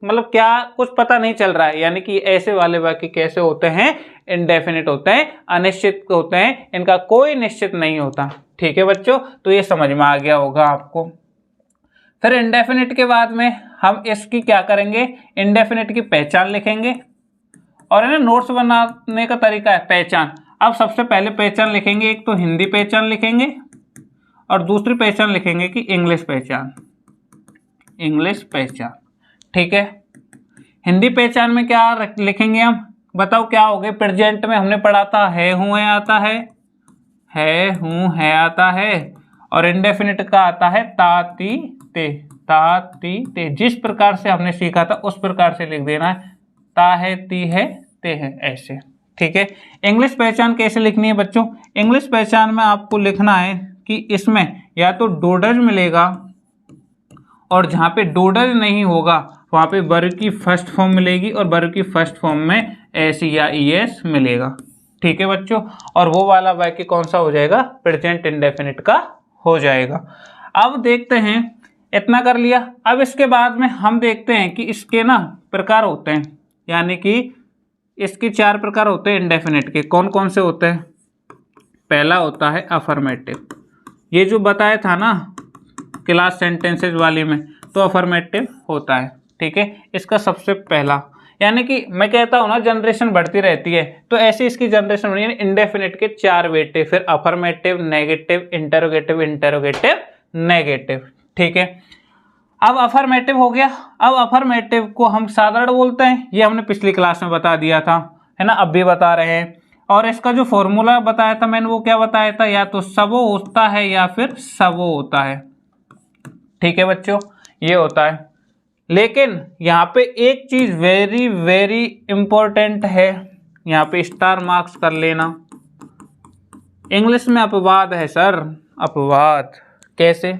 मतलब क्या कुछ पता नहीं चल रहा है। यानी कि ऐसे वाले वाक्य कैसे होते हैं, इंडेफिनिट होते हैं, अनिश्चित होते हैं, इनका कोई निश्चित नहीं होता। ठीक है बच्चों, तो ये समझ में आ गया होगा आपको। फिर इंडेफिनिट के बाद में हम इसकी क्या करेंगे, इंडेफिनिट की पहचान लिखेंगे। और है ना, नोट्स बनाने का तरीका है पहचान। अब सबसे पहले पहचान लिखेंगे, एक तो हिंदी पहचान लिखेंगे और दूसरी पहचान लिखेंगे कि इंग्लिश पहचान, इंग्लिश पहचान। ठीक है, हिंदी पहचान में क्या लिखेंगे हम, बताओ क्या हो गए। प्रेजेंट में हमने पढ़ा था है हूँ है आता है, है हूँ है आता है, और इंडेफिनिट का आता है ताती ते, ताती ते। जिस प्रकार से हमने सीखा था उस प्रकार से लिख देना है, ता है ती है ते है, ऐसे। ठीक है, इंग्लिश पहचान कैसे लिखनी है बच्चों, इंग्लिश पहचान में आपको लिखना है कि इसमें या तो डोडज मिलेगा और जहाँ पे डोडज नहीं होगा वहाँ पे वर्ग की फर्स्ट फॉर्म मिलेगी और वर्ग की फर्स्ट फॉर्म में एस या ईएस मिलेगा। ठीक है बच्चों, और वो वाला वाक्य कौन सा हो जाएगा, प्रेजेंट इंडेफिनिट का हो जाएगा। अब देखते हैं, इतना कर लिया। अब इसके बाद में हम देखते हैं कि इसके ना प्रकार होते हैं, यानी कि इसके 4 प्रकार होते हैं इंडेफिनिट के। कौन कौन से होते हैं, पहला होता है अफर्मेटिव, ये जो बताया था ना क्लास सेंटेंसेज वाली में, तो अफर्मेटिव होता है। ठीक है, इसका सबसे पहला, यानी कि मैं कहता हूँ ना जनरेशन बढ़ती रहती है, तो ऐसे इसकी जनरेशन बनी, यानी इंडेफिनिट के 4 बेटे, फिर affirmative, negative, interrogative, interrogative, negative. ठीक है, अब अफर्मेटिव हो गया। अब अफर्मेटिव को हम साधारण बोलते हैं, ये हमने पिछली क्लास में बता दिया था, है ना, अब भी बता रहे हैं। और इसका जो फॉर्मूला बताया था मैंने, वो क्या बताया था, या तो सबो होता है या फिर सबो होता है। ठीक है बच्चों, ये होता है। लेकिन यहाँ पे एक चीज वेरी वेरी इंपॉर्टेंट है, यहाँ पे स्टार मार्क्स कर लेना। इंग्लिश में अपवाद है सर, अपवाद। कैसे,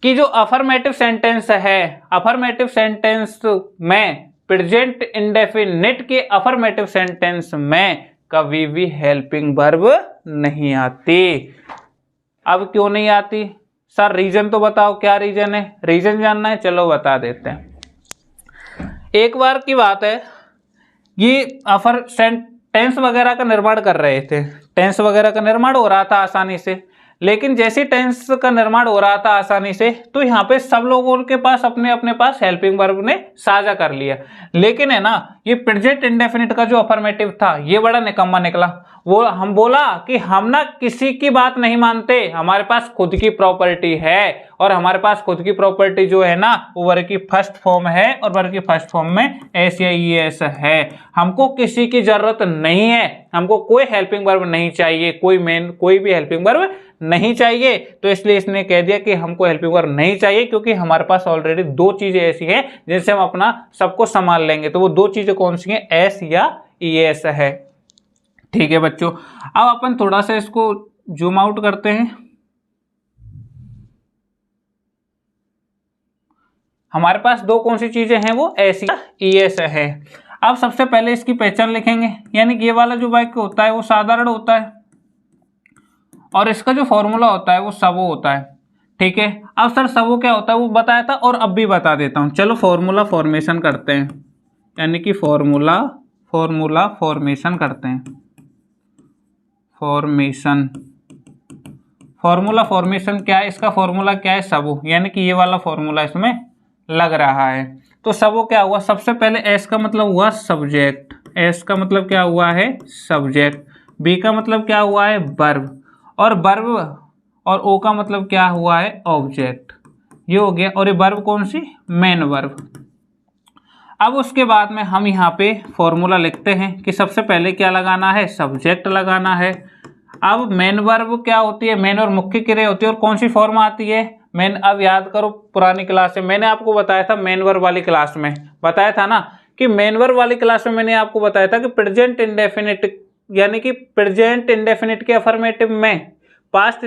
कि जो अफर्मेटिव सेंटेंस है, अफर्मेटिव सेंटेंस में प्रेजेंट इंडेफिनिट के अफर्मेटिव सेंटेंस में कभी भी हेल्पिंग वर्ब नहीं आती। अब क्यों नहीं आती सर, रीजन तो बताओ, क्या रीजन है? रीजन जानना है, चलो बता देते हैं। एक बार की बात है, ये टेंस वगैरह का निर्माण कर रहे थे, टेंस वगैरह का निर्माण हो रहा था आसानी से, लेकिन जैसे टेंस का निर्माण हो रहा था आसानी से तो यहाँ पे सब लोगों के पास अपने अपने पास हेल्पिंग वर्ब ने साझा कर लिया। लेकिन है ना, ये प्रेजेंट इंडेफिनिट का जो अफर्मेटिव था ये बड़ा निकम्मा निकला। वो हम बोला कि हम ना किसी की बात नहीं मानते, हमारे पास खुद की प्रॉपर्टी है, और हमारे पास खुद की प्रॉपर्टी जो है ना वो वर्ब की फर्स्ट फॉर्म है, और वर्ब की फर्स्ट फॉर्म में एस या ईएस है। हमको किसी की जरूरत नहीं है, हमको कोई हेल्पिंग वर्ब नहीं चाहिए, कोई भी हेल्पिंग वर्ब नहीं चाहिए। तो इसलिए इसने कह दिया कि हमको हेल्पिंग वर्ब नहीं चाहिए, क्योंकि हमारे पास ऑलरेडी दो चीजें ऐसी हैं जिनसे हम अपना सबको संभाल लेंगे। तो वो दो चीजें कौन सी हैं? एस या ईएस है। ठीक है बच्चों, अब अपन थोड़ा सा इसको जूम आउट करते हैं। हमारे पास दो कौन सी चीजें हैं? वो एस या ईएस है। अब सबसे पहले इसकी पहचान लिखेंगे, यानी कि ये वाला जो वाक्य होता है वो साधारण होता है, और इसका जो फॉर्मूला होता है वो सबो होता है। ठीक है, अब सर सबो क्या होता है वो बताया था, और अब भी बता देता हूं। चलो फॉर्मूला फॉर्मेशन करते हैं, यानी कि फॉर्मूला फॉर्मेशन करते हैं। फॉर्मूला फॉर्मेशन क्या है? इसका फॉर्मूला क्या है? सबो, यानी कि ये वाला फॉर्मूला इसमें लग रहा है। तो सबो क्या हुआ? सबसे पहले एस का मतलब हुआ सब्जेक्ट, एस का मतलब क्या हुआ है? सब्जेक्ट। बी का मतलब क्या हुआ है? वर्ब, और ओ का मतलब क्या हुआ है? ऑब्जेक्ट। ये हो गया, और ये वर्ब कौन सी? Main verb. अब उसके बाद में हम यहाँ पे फॉर्मूला लिखते हैं कि सबसे पहले क्या लगाना है? सब्जेक्ट लगाना है। अब मेन वर्ब क्या होती है? मेन और मुख्य क्रिया होती है, और कौन सी फॉर्म आती है? मेन। अब याद करो पुरानी क्लास में मैंने आपको बताया था, मेन वर्ब वाली क्लास में बताया था ना कि मेन वर्ब वाली क्लास में मैंने आपको बताया था कि प्रेजेंट इंडेफिनिट, यानी कि प्रेजेंट इंडेफिनिट के अफर्मेटिव में पास्ट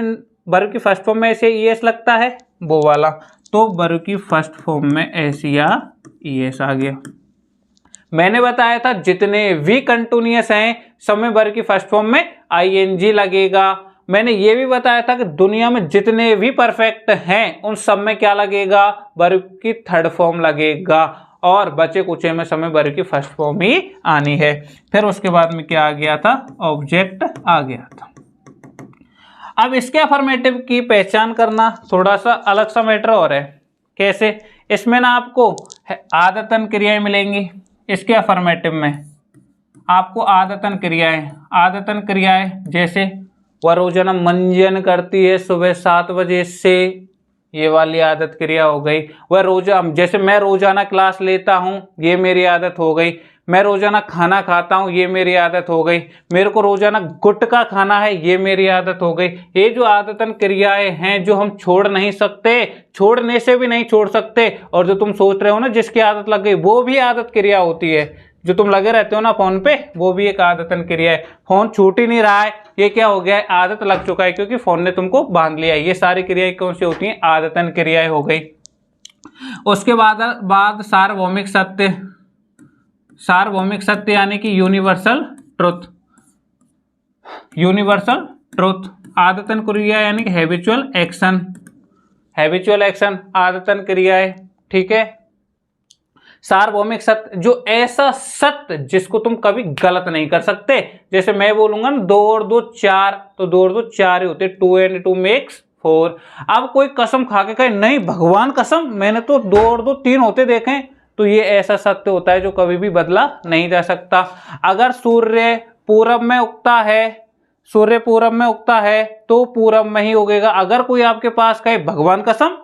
वर्ब की फर्स्ट फॉर्म में ऐसे ईएस लगता है, वो वाला। तो वर्ब की फर्स्ट फॉर्म में एस या ईएस आ गया। मैंने बताया था जितने भी कंटिन्यूअस हैं सब में वर्ब की फर्स्ट फॉर्म में आईएनजी लगेगा। मैंने ये भी बताया था कि दुनिया में जितने भी परफेक्ट हैं उन सब में क्या लगेगा? वर्ब की थर्ड फॉर्म लगेगा, और बचे कुचे में समय वर्ब की फर्स्ट फॉर्म ही आनी है। फिर उसके बाद में क्या आ गया था? ऑब्जेक्ट आ गया था। अब इसके अफर्मेटिव की पहचान करना थोड़ा सा अलग सा मैटर और है। कैसे? इसमें ना आपको आदतन क्रियाएं मिलेंगी, इसके अफर्मेटिव में आपको आदतन क्रियाएं जैसे वह रोजाना मंजन करती है सुबह 7 बजे से, ये वाली आदत क्रिया हो गई। वह जैसे मैं रोजाना क्लास लेता हूँ, ये मेरी आदत हो गई। मैं रोजाना खाना खाता हूँ, ये मेरी आदत हो गई। मेरे को रोजाना गुटखा खाना है, ये मेरी आदत हो गई। ये जो आदतन क्रियाएं हैं जो हम छोड़ नहीं सकते, छोड़ने से भी नहीं छोड़ सकते, और जो तुम सोच रहे हो ना जिसकी आदत लग गई वो भी आदत क्रिया होती है। जो तुम लगे रहते हो ना फोन पे, वो भी एक आदतन क्रिया है। फोन छूट ही नहीं रहा है, ये क्या हो गया है? आदत लग चुका है, क्योंकि फोन ने तुमको बांध लिया है। ये सारी क्रियाएं कौन सी होती हैं? आदतन क्रियाएं हो गई। उसके बाद सार्वभौमिक सत्य यानी कि यूनिवर्सल ट्रुथ। आदतन क्रिया यानी कि हैबिचुअल एक्शन आदतन क्रिया है। ठीक है। सार्वभौमिक सत्य, जो ऐसा सत्य जिसको तुम कभी गलत नहीं कर सकते। जैसे मैं बोलूंगा ना 2 और 2 4, तो 2 और 2 4 ही होते, 2 and 2 makes 4। अब कोई कसम खा के कहे नहीं भगवान कसम मैंने तो 2 और 2 3 होते देखे, तो ये ऐसा सत्य होता है जो कभी भी बदला नहीं जा सकता। अगर सूर्य पूरब में उगता है तो पूरब में ही उगेगा। अगर कोई आपके पास कहे भगवान कसम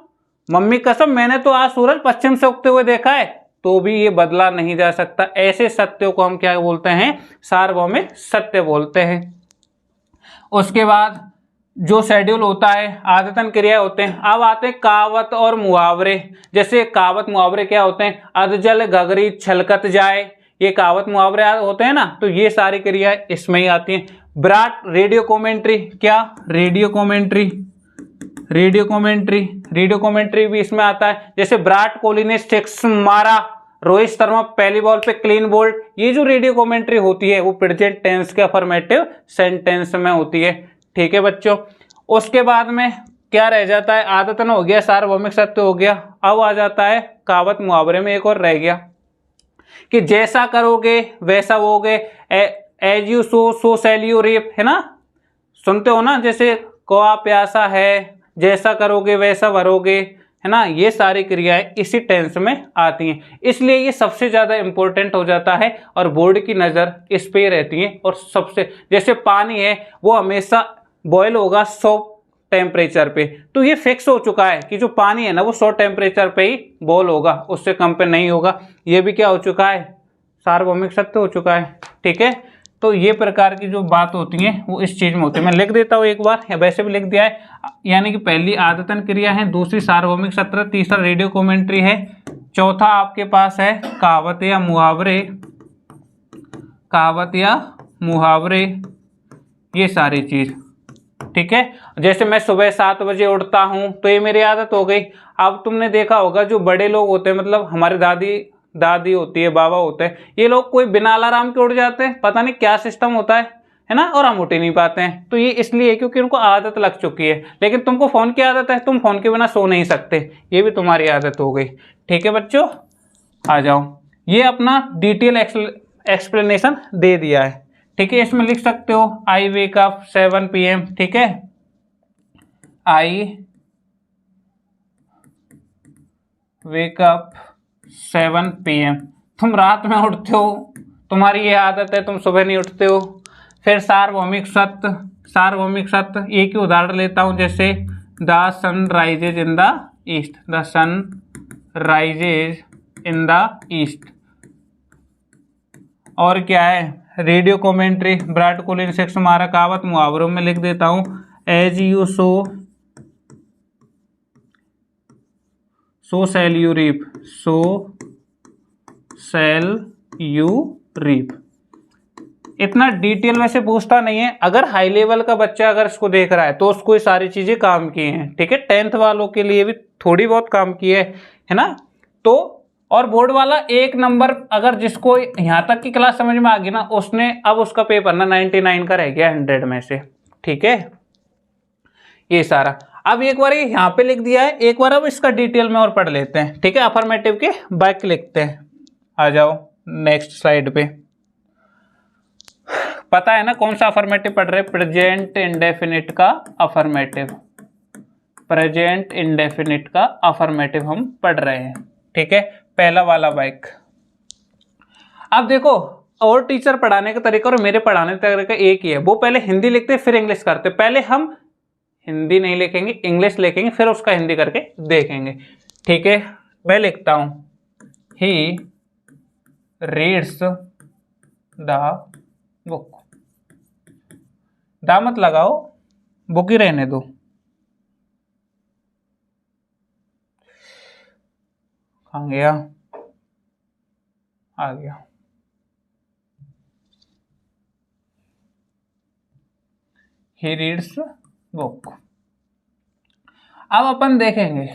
मम्मी कसम मैंने तो आज सूरज पश्चिम से उगते हुए देखा है, तो भी ये बदला नहीं जा सकता। ऐसे सत्यों को हम क्या बोलते हैं? सार्वभौमिक सत्य बोलते हैं। उसके बाद जो शेड्यूल होता है, आदतन क्रिया होते हैं। अब आते हैं कहावत और मुहावरे। जैसे कहावत मुहावरे क्या होते हैं? अधजल घघरी छलकत जाए, ये कहावत मुहावरे होते हैं ना, तो ये सारी क्रियाएं इसमें ही आती हैं। विराट रेडियो कमेंट्री, क्या? रेडियो कमेंट्री भी इसमें आता है। जैसे विराट कोहली ने 6 मारा, रोहित शर्मा पहली बॉल पे क्लीन बोल्ड। ये जो रेडियो कमेंट्री होती है वो प्रेजेंट टेंस के अफर्मेटिव सेंटेंस में होती है। ठीक है बच्चों, उसके बाद में क्या रह जाता है, आदतन हो गया, सार्वभौमिक सत्य हो गया। अब आ जाता है कहावत मुहावरे में एक और रह गया कि जैसा करोगे वैसा होगे, as you sow so shall you reap, है ना, सुनते हो ना, जैसे कौआ प्यासा है, जैसा करोगे वैसा भरोगे, है ना, ये सारी क्रियाएं इसी टेंस में आती हैं। इसलिए ये सबसे ज़्यादा इंपॉर्टेंट हो जाता है और बोर्ड की नज़र इस पे रहती है। और सबसे, जैसे पानी है वो हमेशा बॉयल होगा 100 टेम्परेचर पे, तो ये फिक्स हो चुका है कि जो पानी है ना वो 100 टेम्परेचर पे ही बॉयल होगा, उससे कम पे नहीं होगा। ये भी क्या हो चुका है, सार्वभौमिक सत्य हो चुका है। ठीक है, तो ये प्रकार की जो बात होती है वो इस चीज़ में होती है। मैं लिख देता हूँ एक बार, या वैसे भी लिख दिया है, यानी कि पहली आदतन क्रिया है, दूसरी सार्वभौमिक सत्य, तीसरा रेडियो कमेंट्री है, चौथा आपके पास है कहावत या मुहावरे, कहावत या मुहावरे, ये सारी चीज़। ठीक है, जैसे मैं सुबह 7 बजे उठता हूँ तो ये मेरी आदत हो गई। अब तुमने देखा होगा जो बड़े लोग होते हैं, मतलब हमारे दादी होती है, बाबा होते हैं, ये लोग कोई बिना अलार्म के उठ जाते हैं, पता नहीं क्या सिस्टम होता है ना, और हम उठ ही नहीं पाते हैं। तो ये इसलिए क्योंकि उनको आदत लग चुकी है। लेकिन तुमको फ़ोन की आदत है, तुम फ़ोन के बिना सो नहीं सकते, ये भी तुम्हारी आदत हो गई। ठीक है बच्चों, आ जाओ, ये अपना डिटेल एक्सप्लेनेशन दे दिया है। ठीक है, इसमें लिख सकते हो आई वेक अप 7 PM। ठीक है, आई वेक अप 7 PM। तुम रात में उठते हो, तुम्हारी ये आदत है, तुम सुबह नहीं उठते हो। फिर सार्वभौमिक सत्य, सार्वभौमिक सत्य एक ही उदाहरण लेता हूँ, जैसे the sun rises in the east, the sun rises in the east. और क्या है, रेडियो कमेंट्री, विराट कोहली ने 6 मारा, कहावत मुहावरों में लिख देता हूँ, as you sow so shall you reap, so shall you reap. इतना डिटेल में से पूछता नहीं है, अगर हाई लेवल का बच्चा अगर इसको देख रहा है तो उसको ये सारी चीज़ें काम की हैं। ठीक है, 10th वालों के लिए भी थोड़ी बहुत काम की है ना। तो और बोर्ड वाला 1 नंबर, अगर जिसको यहाँ तक की क्लास समझ में आ गई ना, उसने अब उसका पेपर ना 99 का रह गया 100 में से। ठीक है, ये सारा अब एक बार यहाँ पे लिख दिया है, एक बार अब इसका डिटेल में और पढ़ लेते हैं। ठीक है, अफर्मेटिव के वाक्य लिखते हैं। आ जाओ नेक्स्ट स्लाइड पे। पता है ना कौन सा अफर्मेटिव पढ़ रहे हैं, प्रेजेंट इंडेफिनिट का अफर्मेटिव, प्रेजेंट इंडेफिनिट का अफर्मेटिव हम पढ़ रहे हैं। ठीक है, पहला वाला वाक्य। अब देखो, और टीचर पढ़ाने का तरीका और मेरे पढ़ाने का तरीका एक ही है। वो पहले हिंदी लिखते फिर इंग्लिश करते, पहले हम हिंदी नहीं लिखेंगे, इंग्लिश लिखेंगे, फिर उसका हिंदी करके देखेंगे। ठीक है, मैं लिखता हूं, ही रीड्स द बुक। दा मत लगाओ, बुक ही रहने दो। कहाँ गया, आ गया। He reads book. अब अपन देखेंगे,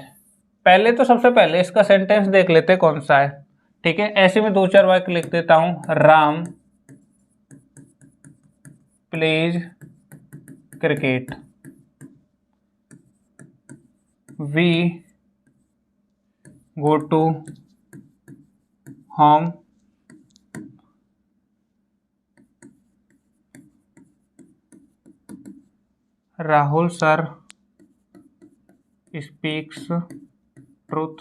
पहले तो सबसे पहले इसका सेंटेंस देख लेते हैं कौन सा है। ठीक है, ऐसे में 2-4 वाक्य लिख देता हूं, Ram plays cricket, we go to home, Rahul sir speaks truth.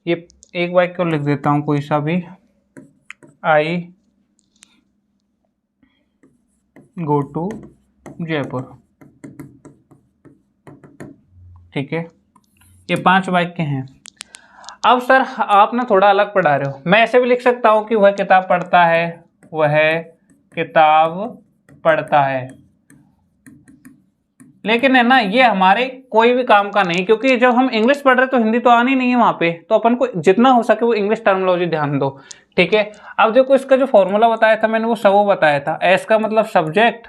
ये एक वाक्य लिख देता हूं कोई सा भी, आई गो टू जयपुर। ठीक है, ये 5 वाक्य हैं। अब सर आप ना थोड़ा अलग पढ़ा रहे हो, मैं ऐसे भी लिख सकता हूं कि वह किताब पढ़ता है, वह किताब पढ़ता है, लेकिन है ना ये हमारे कोई भी काम का नहीं, क्योंकि जब हम इंग्लिश पढ़ रहे तो हिंदी तो आनी नहीं है वहां पे, तो अपन को जितना हो सके वो इंग्लिश टर्मिनोलॉजी ध्यान दो। ठीक है, अब देखो इसका जो फॉर्मूला बताया था मैंने वो सब वो बताया था। एस का मतलब सब्जेक्ट,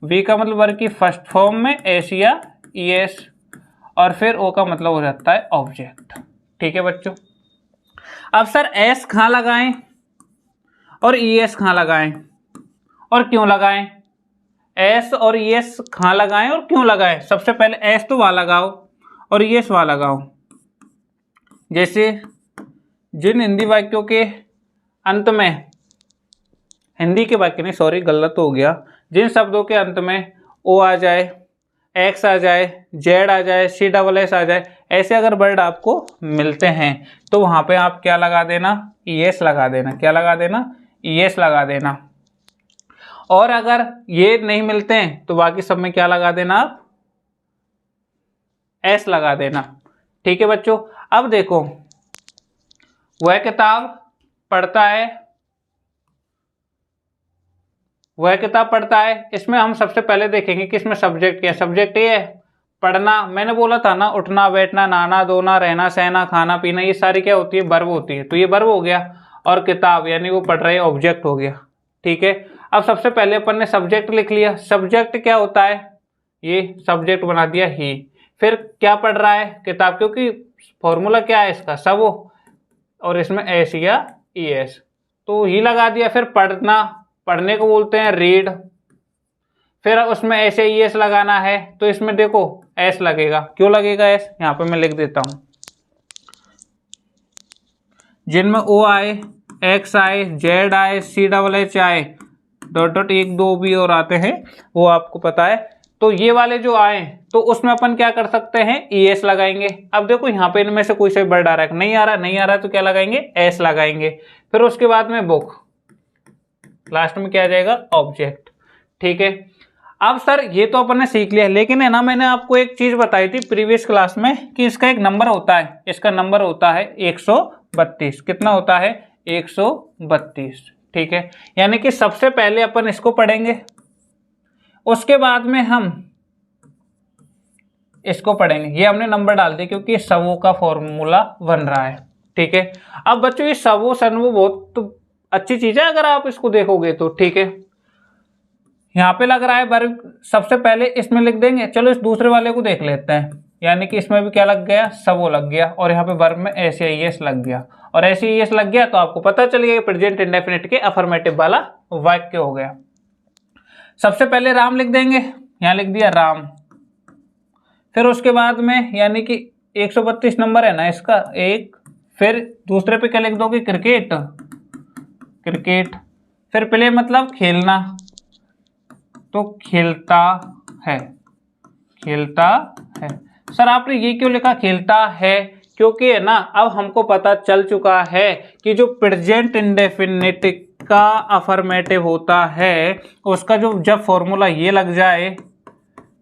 वी का मतलब वर्ब की फर्स्ट फॉर्म में एस या ईएस, और फिर ओ का मतलब हो जाता है ऑब्जेक्ट। ठीक है बच्चों। अब सर एस कहाँ लगाएं और ई एस कहाँ लगाएं और क्यों लगाएं? एस और ई एस कहाँ लगाएं और क्यों लगाएं? सबसे पहले एस तो वहाँ लगाओ और ई एस वहाँ लगाओ। जैसे जिन हिंदी वाक्यों के अंत में, हिंदी के वाक्य नहीं, सॉरी गलत हो गया, जिन शब्दों के अंत में ओ आ जाए, एक्स आ जाए, जेड आ जाए, सी डबल एस आ जाए, ऐसे अगर वर्ड आपको मिलते हैं तो वहाँ पे आप क्या लगा देना? ई एस लगा देना। क्या लगा देना? ई एस लगा देना। और अगर ये नहीं मिलते हैं तो बाकी सब में क्या लगा देना? आप एस लगा देना। ठीक है बच्चों। अब देखो, वह किताब पढ़ता है, वह किताब पढ़ता है, इसमें हम सबसे पहले देखेंगे कि इसमें सब्जेक्ट क्या है। सब्जेक्ट ये है पढ़ना। मैंने बोला था ना, उठना, बैठना, नहाना, धोना, रहना, सहना, खाना, पीना, ये सारी क्या होती है? वर्ब होती है। तो ये वर्ब हो गया और किताब यानी वो पढ़ रहे ऑब्जेक्ट हो गया। ठीक है। अब सबसे पहले अपन ने सब्जेक्ट लिख लिया। सब्जेक्ट क्या होता है? ये सब्जेक्ट बना दिया ही। फिर क्या पढ़ रहा है? किताब, क्योंकि फॉर्मूला क्या है इसका? सब और इसमें एस या ई एस, तो ही लगा दिया। फिर पढ़ना, पढ़ने को बोलते हैं रीड। फिर उसमें ऐसे ई एस लगाना है तो इसमें देखो एस लगेगा। क्यों लगेगा एस? यहाँ पे मैं लिख देता हूँ। जिनमें ओ आए, एक्स आए, जेड आए, सी डबल एच आए, डॉट डॉट एक दो भी और आते हैं, वो आपको पता है। तो ये वाले जो आए तो उसमें अपन क्या कर सकते हैं? ई एस लगाएंगे। अब देखो यहाँ पे इनमें से कोई सा वर्ड आ रहा है, नहीं आ रहा, नहीं आ रहा तो क्या लगाएंगे? एस लगाएंगे। फिर उसके बाद में बुक, लास्ट में क्या आ जाएगा? ऑब्जेक्ट। ठीक है। अब सर ये तो अपन ने सीख लिया, लेकिन है ना, मैंने आपको एक चीज बताई थी प्रीवियस क्लास में कि इसका एक नंबर होता है। इसका नंबर होता है 132। कितना होता है? 132। ठीक है। यानी कि सबसे पहले अपन इसको पढ़ेंगे, उसके बाद में हम इसको पढ़ेंगे। ये हमने नंबर डाल दिए क्योंकि सबों का फॉर्मूला बन रहा है। ठीक है। अब बच्चों ये सबो सनवो बहुत तो अच्छी चीज है अगर आप इसको देखोगे तो। ठीक है। यहाँ पे लग रहा है वर्ब, सबसे पहले इसमें लिख देंगे। चलो इस दूसरे वाले को देख लेते हैं। यानी कि इसमें भी क्या लग गया? सबो लग गया। और यहाँ पे वर्ब में ऐसे ई एस लग गया। और ऐसे ई एस लग गया तो आपको पता चल गया प्रेजेंट इंडेफिनिट के अफर्मेटिव वाला वाक्य हो गया। सबसे पहले राम लिख देंगे, यहाँ लिख दिया राम। फिर उसके बाद में यानी कि 132 नंबर है ना इसका, एक। फिर दूसरे पे क्या लिख दोगे? Cricket, cricket. फिर प्ले मतलब खेलना, तो खेलता है, खेलता है। सर आपने ये क्यों लिखा खेलता है? क्योंकि है ना, अब हमको पता चल चुका है कि जो प्रेजेंट इंडेफिनिट का अफर्मेटिव होता है उसका जो जब फॉर्मूला ये लग जाए,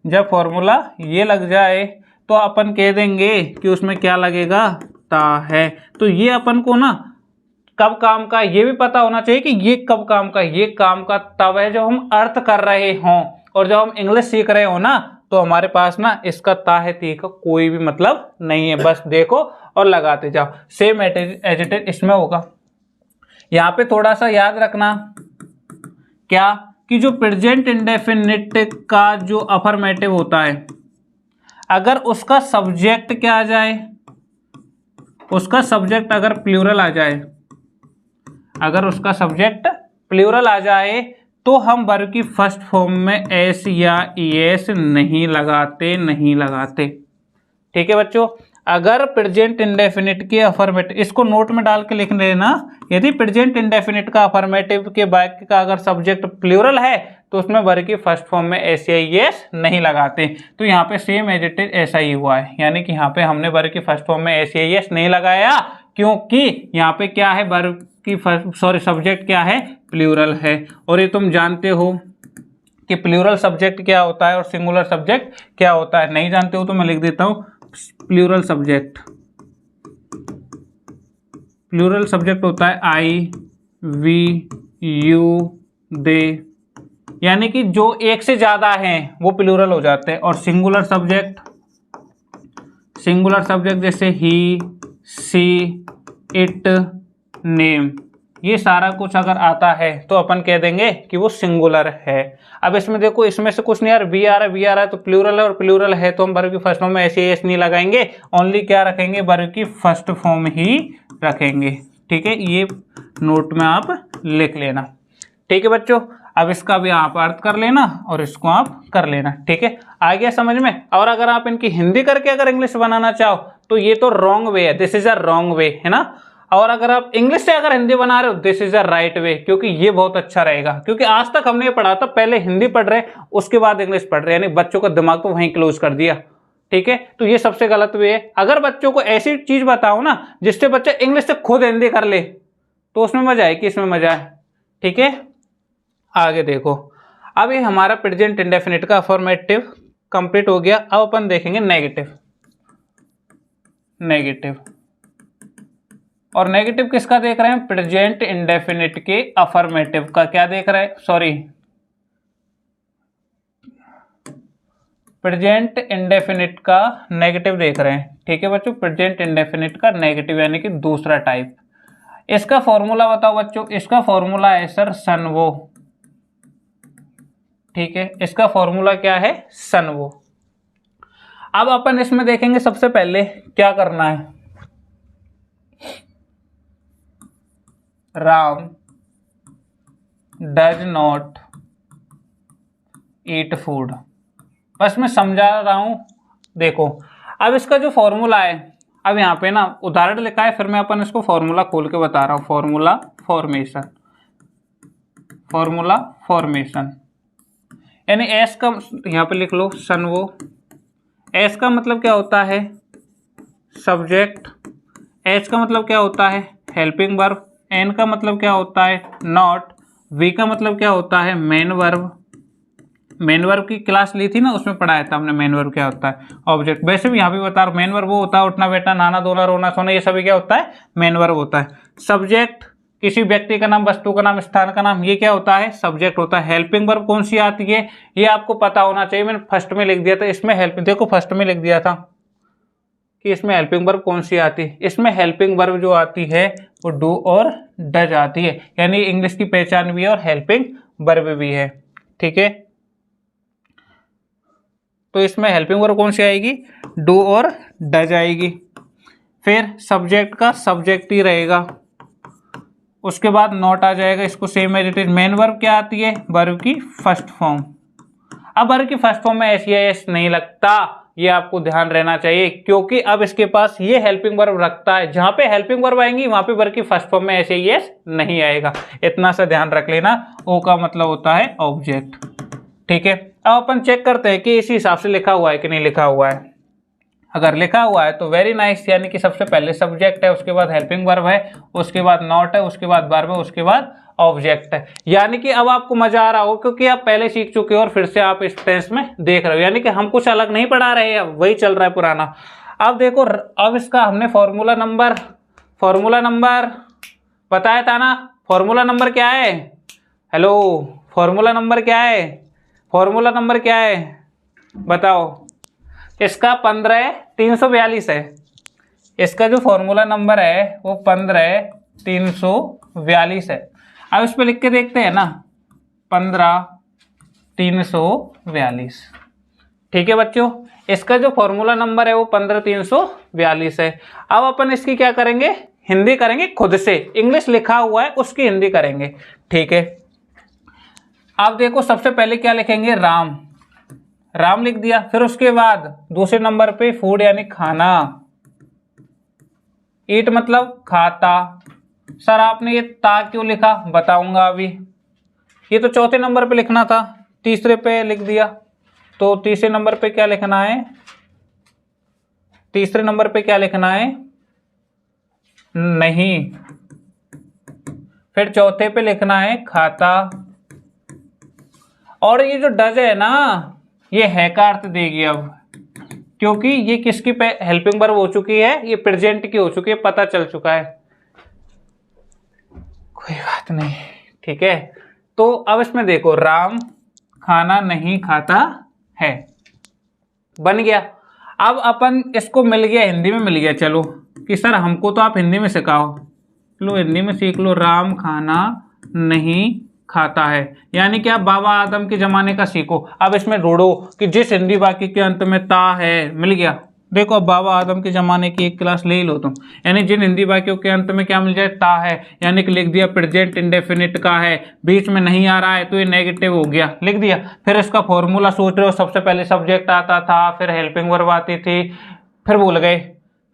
जब फॉर्मूला ये लग जाए तो अपन कह देंगे कि उसमें क्या लगेगा? ता है। तो ये अपन को ना कब काम का ये भी पता होना चाहिए कि ये कब काम का, ये काम का तब है जब हम अर्थ कर रहे हों। और जब हम इंग्लिश सीख रहे हो ना तो हमारे पास ना इसका ता है ती का कोई भी मतलब नहीं है। बस देखो और लगाते जाओ, सेम एज इट इज इसमें होगा। यहाँ पे थोड़ा सा याद रखना क्या, कि जो प्रेजेंट इंडेफिनिट का जो अफर्मेटिव होता है, अगर उसका सब्जेक्ट क्या आ जाए, उसका सब्जेक्ट अगर प्लूरल आ जाए, अगर उसका सब्जेक्ट प्लूरल आ जाए तो हम वर्ब की फर्स्ट फॉर्म में एस या ई एस नहीं लगाते, नहीं लगाते। ठीक है बच्चों। अगर प्रेजेंट इंडेफिनिट के अफर्मेटिव, इसको नोट में डाल के लिख लेना, यदि प्रेजेंट इंडेफिनिट का अफर्मेटिव के वाक्य का अगर सब्जेक्ट प्लूरल है तो उसमें वर्ब की फर्स्ट फॉर्म में एस या ई एस नहीं लगाते। तो यहाँ पे सेम एज इट इज ऐसा ही हुआ है, यानी कि यहाँ पे हमने वर्ब की फर्स्ट फॉर्म में एस या ई एस नहीं लगाया क्योंकि यहाँ पे क्या है? वर्ब की सब्जेक्ट क्या है? प्लूरल है। और ये तुम जानते हो कि प्लूरल सब्जेक्ट क्या होता है और सिंगुलर सब्जेक्ट क्या होता है। नहीं जानते हो तो मैं लिख देता हूँ प्लूरल सब्जेक्ट। प्लूरल सब्जेक्ट होता है आई, वी, यू, दे, यानी कि जो एक से ज्यादा हैं वो प्लूरल हो जाते हैं। और सिंगुलर सब्जेक्ट, सिंगुलर सब्जेक्ट जैसे ही, सी, इट, नेम, ये सारा कुछ अगर आता है तो अपन कह देंगे कि वो सिंगुलर है। अब इसमें देखो, इसमें से कुछ नहीं यार, वी आ रहा है तो प्लूरल है, और प्लूरल है तो हम वर्ब की फर्स्ट फॉर्म में ऐसे एस नहीं लगाएंगे, ओनली क्या रखेंगे, वर्ब की फर्स्ट फॉर्म ही रखेंगे। ठीक है, ये नोट में आप लिख लेना। ठीक है बच्चों, अब इसका भी आप अर्थ कर लेना और इसको आप कर लेना। ठीक है, आ गया समझ में। और अगर आप इनकी हिंदी करके अगर इंग्लिश बनाना चाहो तो ये तो रॉन्ग वे है, this is a wrong way, है ना। और अगर आप इंग्लिश से अगर हिंदी बना रहे हो, this is a right way, क्योंकि ये बहुत अच्छा रहेगा। क्योंकि आज तक हमने ये पढ़ा था, पहले हिंदी पढ़ रहे उसके बाद इंग्लिश पढ़ रहे, यानी बच्चों का दिमाग तो वहीं क्लोज कर दिया। ठीक है, तो ये सबसे गलत वे है। अगर बच्चों को ऐसी चीज बताओ ना जिससे बच्चा इंग्लिश से खुद हिंदी कर ले, तो उसमें मजा है कि इसमें मजा है। ठीक है, आगे देखो, अब ये हमारा प्रेजेंट इंडेफिनिट का अफर्मेटिव कंप्लीट हो गया। अब अपन देखेंगे नेगेटिव। नेगेटिव, और नेगेटिव किसका देख रहे हैं, प्रेजेंट इंडेफिनिट के अफर्मेटिव का क्या देख रहे हैं, सॉरी, प्रेजेंट इंडेफिनिट का नेगेटिव देख रहे हैं। ठीक है बच्चों, प्रेजेंट इंडेफिनिट का नेगेटिव यानी कि दूसरा टाइप। इसका फॉर्मूला बताओ बच्चों, इसका फॉर्मूला है सर सन वो। ठीक है, इसका फॉर्मूला क्या है, सन वो। अब अपन इसमें देखेंगे सबसे पहले क्या करना है, Ram does not eat food. बस मैं समझा रहा हूं। देखो, अब इसका जो फॉर्मूला है, अब यहाँ पे ना उदाहरण लिखा है, फिर मैं अपन इसको फॉर्मूला खोल के बता रहा हूँ। फॉर्मूला फॉर्मेशन, फॉर्मूला फॉर्मेशन यानी एस का, यहाँ पे लिख लो सन वो। एस का मतलब क्या होता है, सब्जेक्ट। एच का मतलब क्या होता है, हेल्पिंग वर्ब। एन का मतलब क्या होता है, नॉट। वी का मतलब क्या होता है, मेन वर्ब। मेन वर्ब की क्लास ली थी ना, उसमें पढ़ाया था हमने मेन वर्ब क्या होता है, ऑब्जेक्ट। वैसे भी यहाँ भी बता रहा हूँ, मेन वर्ब वो होता है उठना बैठना नहाना धोना रोना सोना, ये सभी क्या होता है, मेन वर्ब होता है। सब्जेक्ट किसी व्यक्ति का नाम, वस्तु का नाम, स्थान का नाम, ये क्या होता है, सब्जेक्ट होता है। हेल्पिंग वर्ब कौन सी आती है, ये आपको पता होना चाहिए, मैंने फर्स्ट में लिख दिया था। इसमें हेल्प, देखो फर्स्ट में लिख दिया था कि इसमें हेल्पिंग वर्ब कौन सी आती है। इसमें हेल्पिंग वर्ब जो आती है वो डू और डज आती है, यानी इंग्लिश की पहचान भी है और हेल्पिंग वर्ब भी है। ठीक है, तो इसमें हेल्पिंग वर्ब कौन सी आएगी, डू और डज आएगी। फिर सब्जेक्ट का सब्जेक्ट ही रहेगा, उसके बाद नॉट आ जाएगा, इसको same as it is. Main verb क्या आती है, वर्ब की फर्स्ट फॉर्म। अब वर्ब की फर्स्ट फॉर्म में एस या एस नहीं लगता, ये आपको ध्यान रहना चाहिए, क्योंकि अब इसके पास ये हेल्पिंग वर्ब रखता है। जहां पे हेल्पिंग वर्ब आएंगी वहां पे वर्ब की फर्स्ट फॉर्म में एस या एस नहीं आएगा, इतना सा ध्यान रख लेना। ओ का मतलब होता है ऑब्जेक्ट। ठीक है, अब अपन चेक करते हैं कि इसी हिसाब से लिखा हुआ है कि नहीं लिखा हुआ है। अगर लिखा हुआ है तो वेरी नाइस, यानी कि सबसे पहले सब्जेक्ट है, उसके बाद हेल्पिंग वर्ब है, उसके बाद नॉट है, उसके बाद वर्ब है, उसके बाद ऑब्जेक्ट है। यानी कि अब आपको मजा आ रहा हो, क्योंकि आप पहले सीख चुके हो और फिर से आप इस टेंस में देख रहे हो, यानी कि हम कुछ अलग नहीं पढ़ा रहे हैं, वही चल रहा है पुराना। अब देखो, अब इसका हमने फॉर्मूला नंबर बताया था ना। फॉर्मूला नंबर क्या है, हेलो, फॉर्मूला नंबर क्या है, फॉर्मूला नंबर क्या है बताओ। इसका 15342 है। इसका जो फॉर्मूला नंबर है वो 15342 है। अब इस पे लिख के देखते हैं ना, 15342। ठीक है बच्चों, इसका जो फॉर्मूला नंबर है वो 15342 है। अब अपन इसकी क्या करेंगे, हिंदी करेंगे खुद से। इंग्लिश लिखा हुआ है उसकी हिंदी करेंगे। ठीक है, अब देखो सबसे पहले क्या लिखेंगे, राम। राम लिख दिया, फिर उसके बाद दूसरे नंबर पे फूड यानी खाना। ईट मतलब खाता। सर आपने ये ता क्यों लिखा, बताऊंगा अभी। ये तो चौथे नंबर पे लिखना था, तीसरे पे लिख दिया। तो तीसरे नंबर पे क्या लिखना है, तीसरे नंबर पे क्या लिखना है, नहीं। फिर चौथे पे लिखना है खाता। और ये जो डज है ना, ये है का अर्थ देगी अब, क्योंकि ये किसकी हेल्पिंग वर्ब हो चुकी है, ये प्रेजेंट की हो चुकी है, पता चल चुका है। कोई बात नहीं, ठीक है। तो अब इसमें देखो, राम खाना नहीं खाता है, बन गया। अब अपन इसको मिल गया, हिंदी में मिल गया। चलो कि सर हमको तो आप हिंदी में सिखाओ, लो, हिंदी में सीख लो, राम खाना नहीं खाता है, यानी कि आप बाबा आदम के जमाने का सीखो। अब इसमें ढूंढो कि जिस हिंदी वाक्य के अंत में ता है, मिल गया। देखो अब बाबा आदम के जमाने की एक क्लास ले ही लो तुम, यानी जिन हिंदी वाक्यों के अंत में क्या मिल जाए, ता है, यानी कि लिख दिया प्रेजेंट इंडेफिनिट का है, बीच में नहीं आ रहा है तो ये नेगेटिव हो गया, लिख दिया। फिर इसका फॉर्मूला सोच रहे हो, सबसे पहले सब्जेक्ट आता था, फिर हेल्पिंग वर्ब आती थी, फिर भूल गए,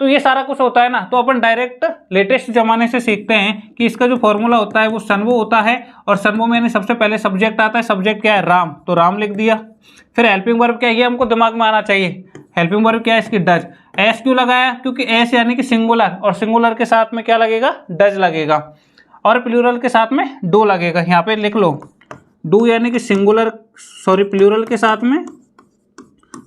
तो ये सारा कुछ होता है ना। तो अपन डायरेक्ट लेटेस्ट जमाने से सीखते हैं कि इसका जो फॉर्मूला होता है वो सनवो होता है, और सनवो में सबसे पहले सब्जेक्ट आता है, सब्जेक्ट क्या है, राम, तो राम लिख दिया। फिर हेल्पिंग वर्ब क्या है, ये हमको दिमाग में आना चाहिए, हेल्पिंग वर्ब क्या है इसकी, डज। एस क्यों लगाया, क्योंकि एस यानी कि सिंगुलर, और सिंगुलर के साथ में क्या लगेगा, डज लगेगा, और प्लूरल के साथ में डू लगेगा। यहाँ पे लिख लो, डू यानी कि सिंगुलर, सॉरी प्लूरल के साथ में,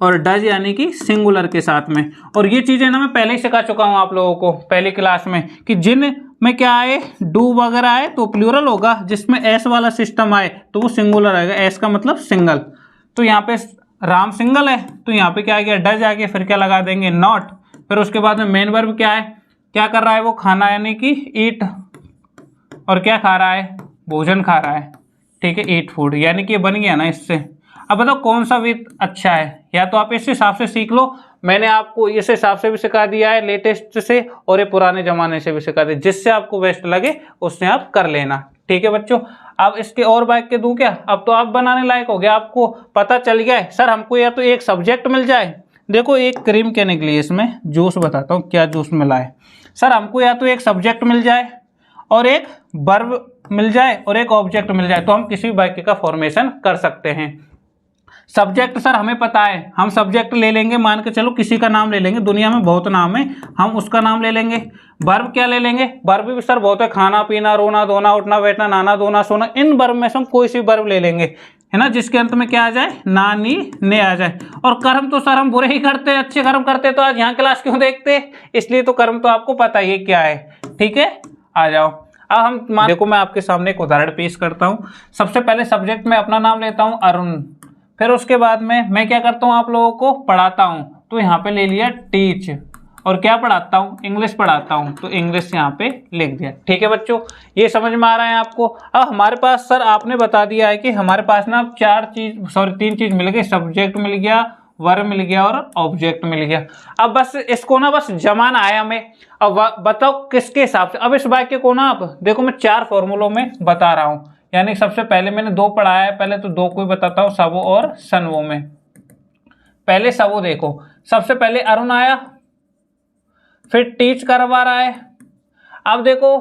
और डज यानी कि सिंगुलर के साथ में। और ये चीज़ें ना मैं पहले ही सिखा चुका हूँ आप लोगों को पहली क्लास में, कि जिन में क्या आए, डू वगैरह आए तो प्लूरल होगा, जिसमें एस वाला सिस्टम आए तो वो सिंगुलर आएगा, एस का मतलब सिंगल। तो यहाँ पे राम सिंगल है, तो यहाँ पे क्या आ गया, डज आ गया, फिर क्या लगा देंगे, नॉट। फिर उसके बाद में मेन वर्ब क्या है, क्या कर रहा है वो, खाना यानी कि ईट, और क्या खा रहा है, भोजन खा रहा है, ठीक है, ईट फूड, यानी कि ये बन गया ना इससे। अब बताओ कौन सा विथ अच्छा है, या तो आप इस हिसाब से सीख लो, मैंने आपको इस हिसाब से भी सिखा दिया है लेटेस्ट से, और ये पुराने जमाने से भी सिखा दिया, जिससे आपको बेस्ट लगे उससे आप कर लेना, ठीक है बच्चों। अब इसके और वाक्य दूं क्या, अब तो आप बनाने लायक हो गया, आपको पता चल गया है सर हमको या तो एक सब्जेक्ट मिल जाए, देखो एक क्रीम क्या निकली है, इसमें जूस बताता हूँ क्या जूस मिला है, सर हमको या तो एक सब्जेक्ट मिल जाए और एक वर्ब मिल जाए और एक ऑब्जेक्ट मिल जाए, तो हम किसी भी वाक्य का फॉर्मेशन कर सकते हैं। सब्जेक्ट सर हमें पता है, हम सब्जेक्ट ले लेंगे, मान के चलो किसी का नाम ले लेंगे, दुनिया में बहुत नाम है, हम उसका नाम ले लेंगे। वर्ब क्या ले लेंगे, वर्ब भी सर बहुत है, खाना पीना, रोना धोना, उठना बैठना, नहाना धोना, सोना, इन वर्ब में से हम कोई सी वर्ब ले लेंगे, है ना, जिसके अंत में क्या आ जाए, ना नी ने आ जाए। और कर्म तो सर हम बुरे ही करते हैं, अच्छे कर्म करते तो आज यहाँ क्लास क्यों देखते, इसलिए तो कर्म तो आपको पता ही क्या है, ठीक है। आ जाओ, अब हम देखो मैं आपके सामने एक उदाहरण पेश करता हूँ। सबसे पहले सब्जेक्ट में अपना नाम लेता हूँ अरुण, फिर उसके बाद में मैं क्या करता हूँ, आप लोगों को पढ़ाता हूँ, तो यहाँ पे ले लिया टीच, और क्या पढ़ाता हूँ, इंग्लिश पढ़ाता हूँ, तो इंग्लिश यहाँ पे लिख दिया, ठीक है बच्चों, ये समझ में आ रहा है आपको। अब हमारे पास सर आपने बता दिया है कि हमारे पास ना तीन चीज मिल गई, सब्जेक्ट मिल गया, वर्ब मिल गया और ऑब्जेक्ट मिल गया। अब बस इसको ना बस जमाना है हमें। अब बताओ किसके हिसाब से, अब इस वाक्य को ना आप देखो मैं 4 फॉर्मूलों में बता रहा हूँ, यानी सबसे पहले मैंने 2 पढ़ाया है, पहले तो 2 को ही बताता हूँ, सबो और सनवो में। पहले सबो देखो, सबसे पहले अरुण आया, फिर टीच करवा रहा है। अब देखो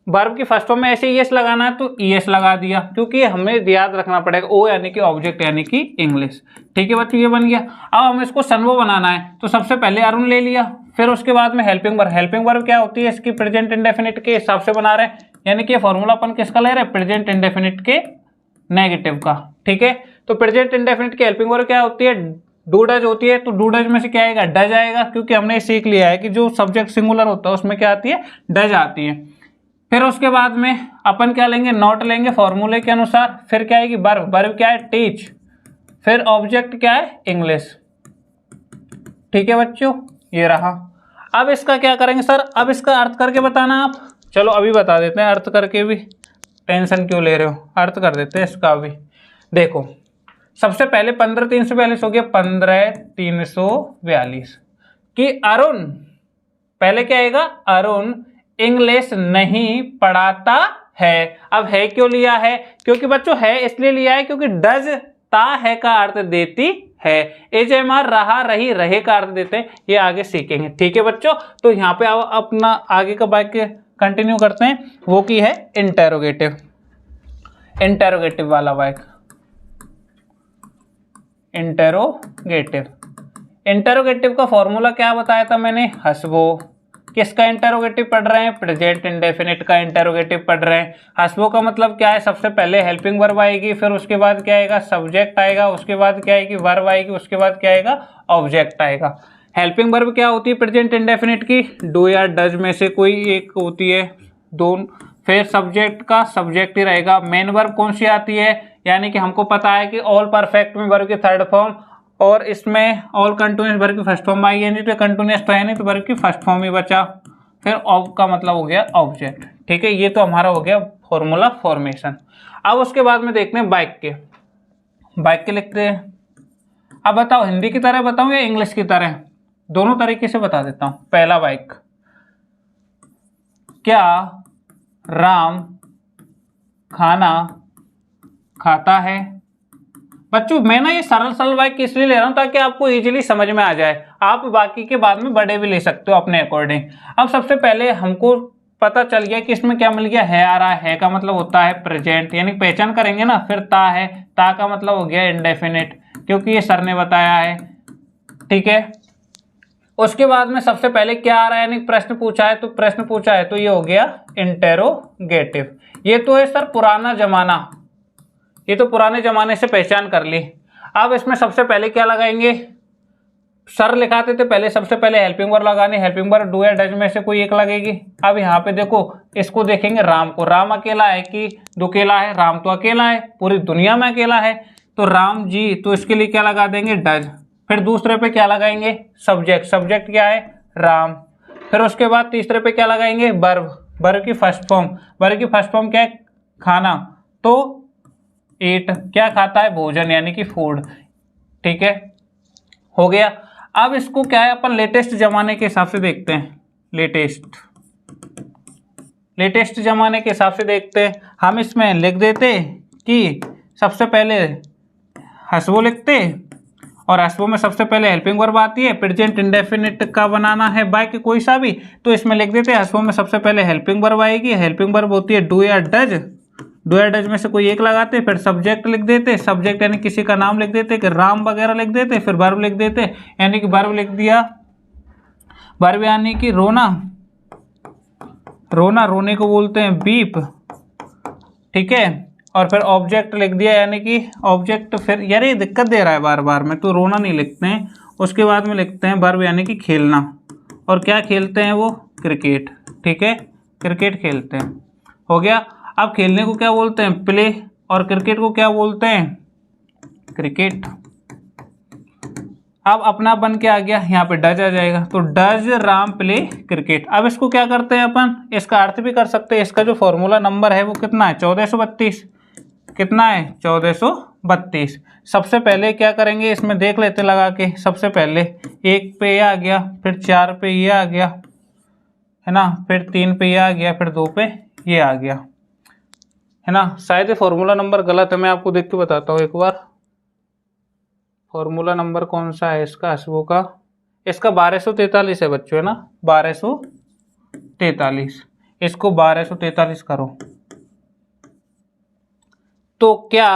वर्ब की फर्स्ट फॉर्म में ऐसे ईएस लगाना है तो ईएस लगा दिया, क्योंकि हमें याद रखना पड़ेगा, ओ यानी कि ऑब्जेक्ट यानी कि इंग्लिश, ठीक है बच्चों, ये बन गया। अब हमें इसको सनवो बनाना है, तो सबसे पहले अरुण ले लिया, फिर उसके बाद में हेल्पिंग वर्ब। हेल्पिंग वर्ब क्या होती है, इसकी प्रेजेंट इंडेफिनिट के हिसाब से बना रहे हैं, यानी कि फॉर्मूला अपन किसका ले रहे हैं, प्रेजेंट इंडेफिनिट के नेगेटिव का, ठीक है। तो प्रेजेंट इंडेफिनिट की हेल्पिंग वर्ब क्या होती है, डू डज होती है, तो डू डज में से क्या आएगा, डज आएगा, क्योंकि हमने सीख लिया है कि जो सब्जेक्ट सिंगुलर होता है उसमें क्या आती है, डज आती है। फिर उसके बाद में अपन क्या लेंगे, नॉट लेंगे फॉर्मूले के अनुसार, फिर क्या आएगी वर्ब, वर्ब क्या है, टीच, फिर ऑब्जेक्ट क्या है, इंग्लिश, ठीक है बच्चों, ये रहा। अब इसका क्या करेंगे सर, अब इसका अर्थ करके बताना आप, चलो अभी बता देते हैं अर्थ करके भी, टेंशन क्यों ले रहे हो, अर्थ कर देते हैं इसका भी। देखो सबसे पहले 15,342 हो गया 15,342 कि अरुण, पहले क्या आएगा, अरुण इंग्लिश नहीं पढ़ाता है। अब है क्यों लिया है, क्योंकि बच्चों है इसलिए लिया है क्योंकि डज ता है का अर्थ देती है, एजेमार रहा रही रहे का अर्थ देते हैं, ये आगे सीखेंगे, ठीक है बच्चों। तो यहाँ पे अपना आगे का वाक्य कंटिन्यू करते हैं, वो की है इंटेरोगेटिव, इंटेरोगेटिव वाला वाक्य, इंटेरोगेटिव। इंटेरोगेटिव का फॉर्मूला क्या बताया था मैंने, हसबो। किसका इंटेरोगेटिव पढ़ रहे हैं, प्रेजेंट इंडेफिनिट का इंटेरोगेटिव पढ़ रहे हैं। हसबो का मतलब क्या है, सबसे पहले हेल्पिंग वर्ब आएगी, फिर उसके बाद क्या आएगा, सब्जेक्ट आएगा, उसके बाद क्या आएगी, वर्ब आएगी, उसके बाद क्या आएगा, ऑब्जेक्ट आएगा। हेल्पिंग वर्ब क्या होती है प्रेजेंट इंडेफिनिट की, डू या डज में से कोई एक होती है, दोनों। फिर सब्जेक्ट का सब्जेक्ट ही रहेगा। मेन वर्ब कौन सी आती है, यानी कि हमको पता है कि ऑल परफेक्ट में वर्ब की थर्ड फॉर्म, और इसमें ऑल कंटिन्यूअस वर्ब की फर्स्ट फॉर्म आई है, नहीं तो कंटिन्यूअस तो है नहीं, तो वर्ब की फर्स्ट फॉर्म ही बचा। फिर ऑब का मतलब हो गया ऑब्जेक्ट, ठीक है, ये तो हमारा हो गया फॉर्मूला फॉर्मेशन। अब उसके बाद में देखते हैं बाइक के लिखते हैं। अब बताओ हिंदी की तरह बताऊं या इंग्लिश की तरह? दोनों तरीके से बता देता हूं। पहला बाइक, क्या राम खाना खाता है? बच्चों मैं ना ये सरल सरल बाइक इसलिए ले रहा हूं ताकि आपको इजीली समझ में आ जाए। आप बाकी के बाद में बड़े भी ले सकते हो अपने अकॉर्डिंग। अब सबसे पहले हमको पता चल गया कि इसमें क्या मिल गया, है आ रहा है का मतलब होता है प्रेजेंट, यानी पहचान करेंगे ना। फिर ता है, ता का मतलब हो गया इंडेफिनिट, क्योंकि ये सर ने बताया है। ठीक है, उसके बाद में सबसे पहले क्या आ रहा है, यानी प्रश्न पूछा है, तो प्रश्न पूछा है तो ये हो गया इंटेरोगेटिव। ये तो है सर पुराना जमाना, ये तो पुराने जमाने से पहचान कर ली। अब इसमें सबसे पहले क्या लगाएंगे, सर लिखाते थे पहले, सबसे पहले हेल्पिंग वर्ब लगानी। हेल्पिंग वर्ब डू या डज में से कोई एक लगेगी। अब यहाँ पे देखो, इसको देखेंगे राम को, राम अकेला है कि दुकेला है? राम तो अकेला है, पूरी दुनिया में अकेला है, तो राम जी, तो इसके लिए क्या लगा देंगे, डज। फिर दूसरे पे क्या लगाएंगे, सब्जेक्ट, सब्जेक्ट क्या है, राम। फिर उसके बाद तीसरे पे क्या लगाएंगे, वर्ब, वर्ब की फर्स्ट फॉर्म, वर्ब की फर्स्ट फॉर्म क्या है, खाना, तो ईट, क्या खाता है, भोजन यानी कि फूड। ठीक है, हो गया। अब इसको क्या है, अपन लेटेस्ट जमाने के हिसाब से देखते हैं। लेटेस्ट जमाने के हिसाब से देखते हैं। हम इसमें लिख देते कि सबसे पहले हसबो लिखते, और हसबो में सबसे पहले हेल्पिंग वर्ब आती है, प्रेजेंट इंडेफिनिट का बनाना है बाइक कोई सा भी, तो इसमें लिख देते हसबो में सबसे पहले हेल्पिंग वर्ब आएगी। हेल्पिंग वर्ब होती है डू या डज, डू या डज में से कोई एक लगाते, फिर सब्जेक्ट लिख देते, सब्जेक्ट यानी किसी का नाम लिख देते, कि राम वगैरह लिख देते, फिर वर्ब लिख देते, यानी कि वर्ब लिख दिया, वर्ब यानी कि रोना, रोना, रोने को बोलते हैं बीप। ठीक है, और फिर ऑब्जेक्ट लिख दिया, यानी कि ऑब्जेक्ट, फिर यार ये दिक्कत दे रहा है बार बार में, तो रोना नहीं लिखते हैं। उसके बाद में लिखते हैं वर्ब यानी कि खेलना, और क्या खेलते हैं वो, क्रिकेट। ठीक है, क्रिकेट खेलते हैं, हो गया। अब खेलने को क्या बोलते हैं, प्ले, और क्रिकेट को क्या बोलते हैं, क्रिकेट। अब अपना बन के आ गया, यहाँ पे डज आ जाएगा, तो डज राम प्ले क्रिकेट। अब इसको क्या करते हैं अपन, इसका अर्थ भी कर सकते हैं। इसका जो फॉर्मूला नंबर है वो कितना है, 1432। कितना है, 1432। सबसे पहले क्या करेंगे, इसमें देख लेते लगा के। सबसे पहले 1 पे ये आ गया, फिर 4 पे ये आ गया, है ना, फिर 3 पे ये आ गया, फिर 2 पे ये आ गया, है ना। शायद ये फॉर्मूला नंबर गलत है, मैं आपको देख के बताता हूँ एक बार। फॉर्मूला नंबर कौन सा है इसका, हसबो का, इसका 1243 है बच्चों, है ना, 1243। इसको 1243 करो। तो क्या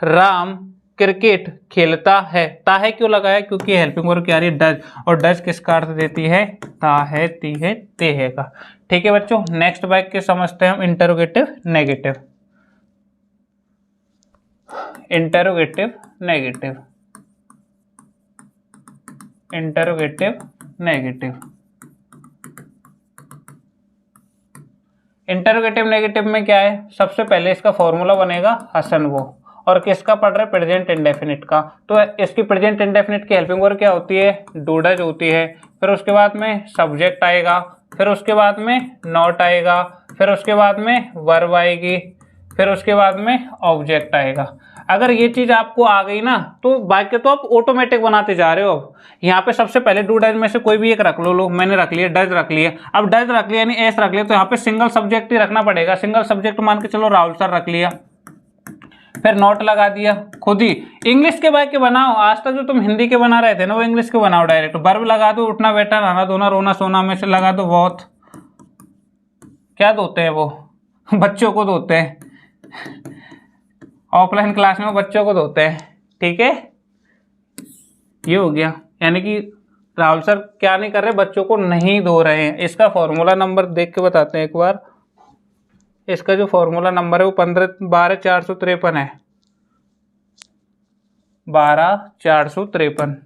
राम क्रिकेट खेलता है? ता है क्यों लगाया, क्योंकि हेल्पिंग वर्ब क्या आ रही है, डज, और डज किसका अर्थ देती है, ता है, ती है, ते है का। ठीक है बच्चों, नेक्स्ट बाइक के समझते हैं हम, interrogative negative. Interrogative negative, interrogative negative. Interrogative negative में क्या है, सबसे पहले इसका फॉर्मूला बनेगा हसन वो, और किसका पढ़ रहे, प्रेजेंट इंडेफिनिट का। तो इसकी प्रेजेंट इंडेफिनिट की हेल्पिंग वर्ब क्या होती है, डू डज होती है। फिर उसके बाद में सब्जेक्ट आएगा, फिर उसके बाद में नॉट आएगा, फिर उसके बाद में वर्ब आएगी, फिर उसके बाद में ऑब्जेक्ट आएगा। अगर ये चीज आपको आ गई ना, तो बाकी तो आप ऑटोमेटिक बनाते जा रहे हो। अब यहाँ पे सबसे पहले डू डज में से कोई भी एक रख लो, मैंने रख लिया, डज रख लिया। अब डज रख लिया यानी एस रख लिया, तो यहाँ पे सिंगल सब्जेक्ट ही रखना पड़ेगा। सिंगल सब्जेक्ट मान के चलो राहुल सर रख लिया, फिर नॉट लगा दिया। खुद ही इंग्लिश के बाइक के बनाओ, आज तक जो तुम हिंदी के बना रहे थे ना, वो इंग्लिश के बनाओ डायरेक्ट। वर्ब लगा दो, उठना बैठना नहाना धोना रोना सोना में से लगा दो, बहुत क्या धोते हैं वो बच्चों को धोते हैं, ऑफलाइन क्लास में बच्चों को धोते हैं। ठीक है, ये हो गया, यानी कि राहुल सर क्या नहीं कर रहे, बच्चों को नहीं धो रहे हैं। इसका फॉर्मूला नंबर देख के बताते हैं एक बार। इसका जो फॉर्मूला नंबर है वो 12453 है, 12453।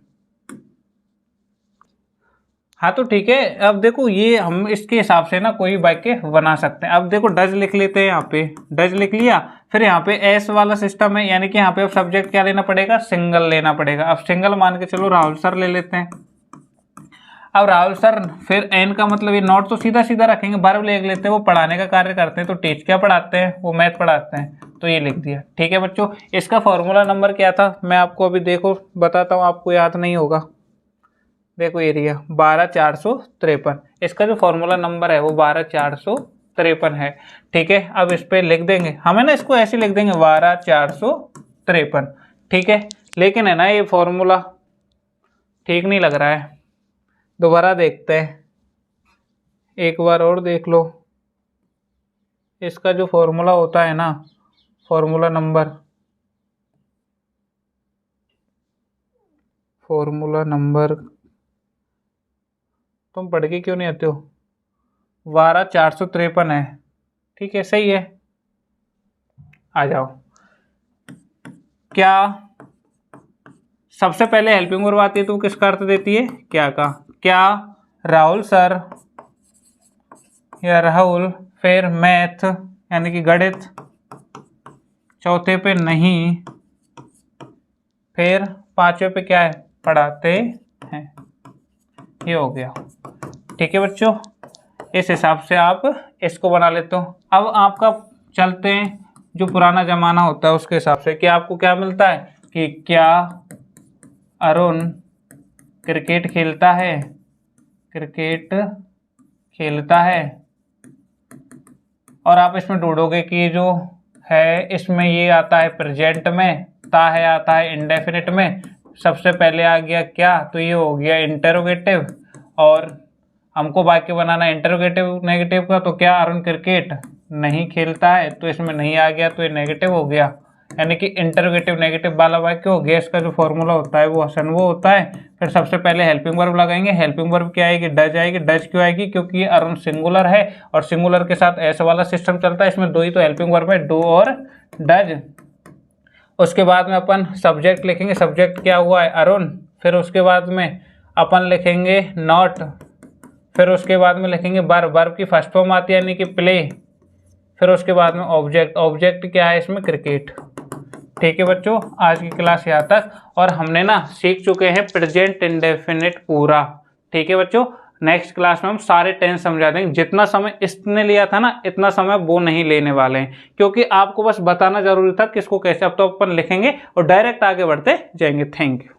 हाँ तो ठीक है, अब देखो ये हम इसके हिसाब से ना कोई बाइक के बना सकते हैं। अब देखो डज लिख लेते हैं, यहाँ पे डज लिख लिया, फिर यहाँ पे एस वाला सिस्टम है, यानी कि यहाँ पे अब सब्जेक्ट क्या लेना पड़ेगा, सिंगल लेना पड़ेगा। अब सिंगल मान के चलो राहुल सर ले लेते हैं। अब राहुल सर फिर एन का मतलब ये नॉट तो सीधा सीधा रखेंगे, वर्ब लिख लेते हैं, वो पढ़ाने का कार्य करते हैं, तो टीच क्या पढ़ाते हैं, वो मैथ पढ़ाते हैं, तो ये लिख दिया। ठीक है बच्चों, इसका फॉर्मूला नंबर क्या था मैं आपको अभी देखो बताता हूँ, आपको याद नहीं होगा। देखो एरिया 12453, इसका जो फॉर्मूला नंबर है वो 12453 है। ठीक है, अब इस पे लिख देंगे, हमें ना इसको ऐसे लिख देंगे 12453। ठीक है, लेकिन है ना ये फॉर्मूला ठीक नहीं लग रहा है, दोबारा देखते हैं, एक बार और देख लो। इसका जो फॉर्मूला होता है ना, फॉर्मूला नंबर तुम पढ़ के क्यों नहीं आते हो, 12453 है। ठीक है, सही है, आ जाओ। क्या सबसे पहले हेल्पिंग वर्ब आती है तो किसका अर्थ देती है, क्या का। क्या राहुल सर या राहुल फिर मैथ यानी कि गणित, चौथे पे नहीं, फिर पांचवे पे क्या है, पढ़ाते हैं, ये हो गया। ठीक है बच्चों, इस हिसाब से आप इसको बना लेते हो। अब आपका चलते हैं जो पुराना जमाना होता है उसके हिसाब से, कि आपको क्या मिलता है कि क्या अरुण क्रिकेट खेलता है, और आप इसमें ढूंढोगे कि ये जो है इसमें ये आता है प्रेजेंट में, ता है आता है इंडेफिनिट में, सबसे पहले आ गया क्या, तो ये हो गया इंटरोगेटिव, और हमको वाक्य बनाना है इंटरोगेटिव नेगेटिव का, तो क्या अरुण क्रिकेट नहीं खेलता है, तो इसमें नहीं आ गया तो ये नेगेटिव हो गया, यानी कि इंटरोगेटिव नेगेटिव वाला वाक्य हो गया। इसका जो फॉर्मूला होता है वो हसन वो होता है। फिर सबसे पहले हेल्पिंग वर्ब लगाएंगे, हेल्पिंग वर्ब क्या आएगी, डज आएगी। डज क्यों आएगी, क्योंकि ये अरुण सिंगुलर है और सिंगुलर के साथ ऐसा वाला सिस्टम चलता है, इसमें दो ही तो हेल्पिंग वर्ब है, डू और डज। उसके बाद में अपन सब्जेक्ट लिखेंगे, सब्जेक्ट क्या हुआ है, अरुण। फिर उसके बाद में अपन लिखेंगे नॉट, फिर उसके बाद में लिखेंगे वर्ब, वर्ब की फर्स्ट फॉर्म आती है यानी कि प्ले। फिर उसके बाद में ऑब्जेक्ट, ऑब्जेक्ट क्या है इसमें, क्रिकेट। ठीक है बच्चों, आज की क्लास यहाँ तक, और हमने ना सीख चुके हैं प्रेजेंट इंडेफिनिट पूरा। ठीक है बच्चों, नेक्स्ट क्लास में हम सारे टेंस समझा देंगे। जितना समय इसने लिया था ना इतना समय वो नहीं लेने वाले हैं, क्योंकि आपको बस बताना जरूरी था किसको कैसे। अब तो अपन लिखेंगे और डायरेक्ट आगे बढ़ते जाएंगे। Thank you.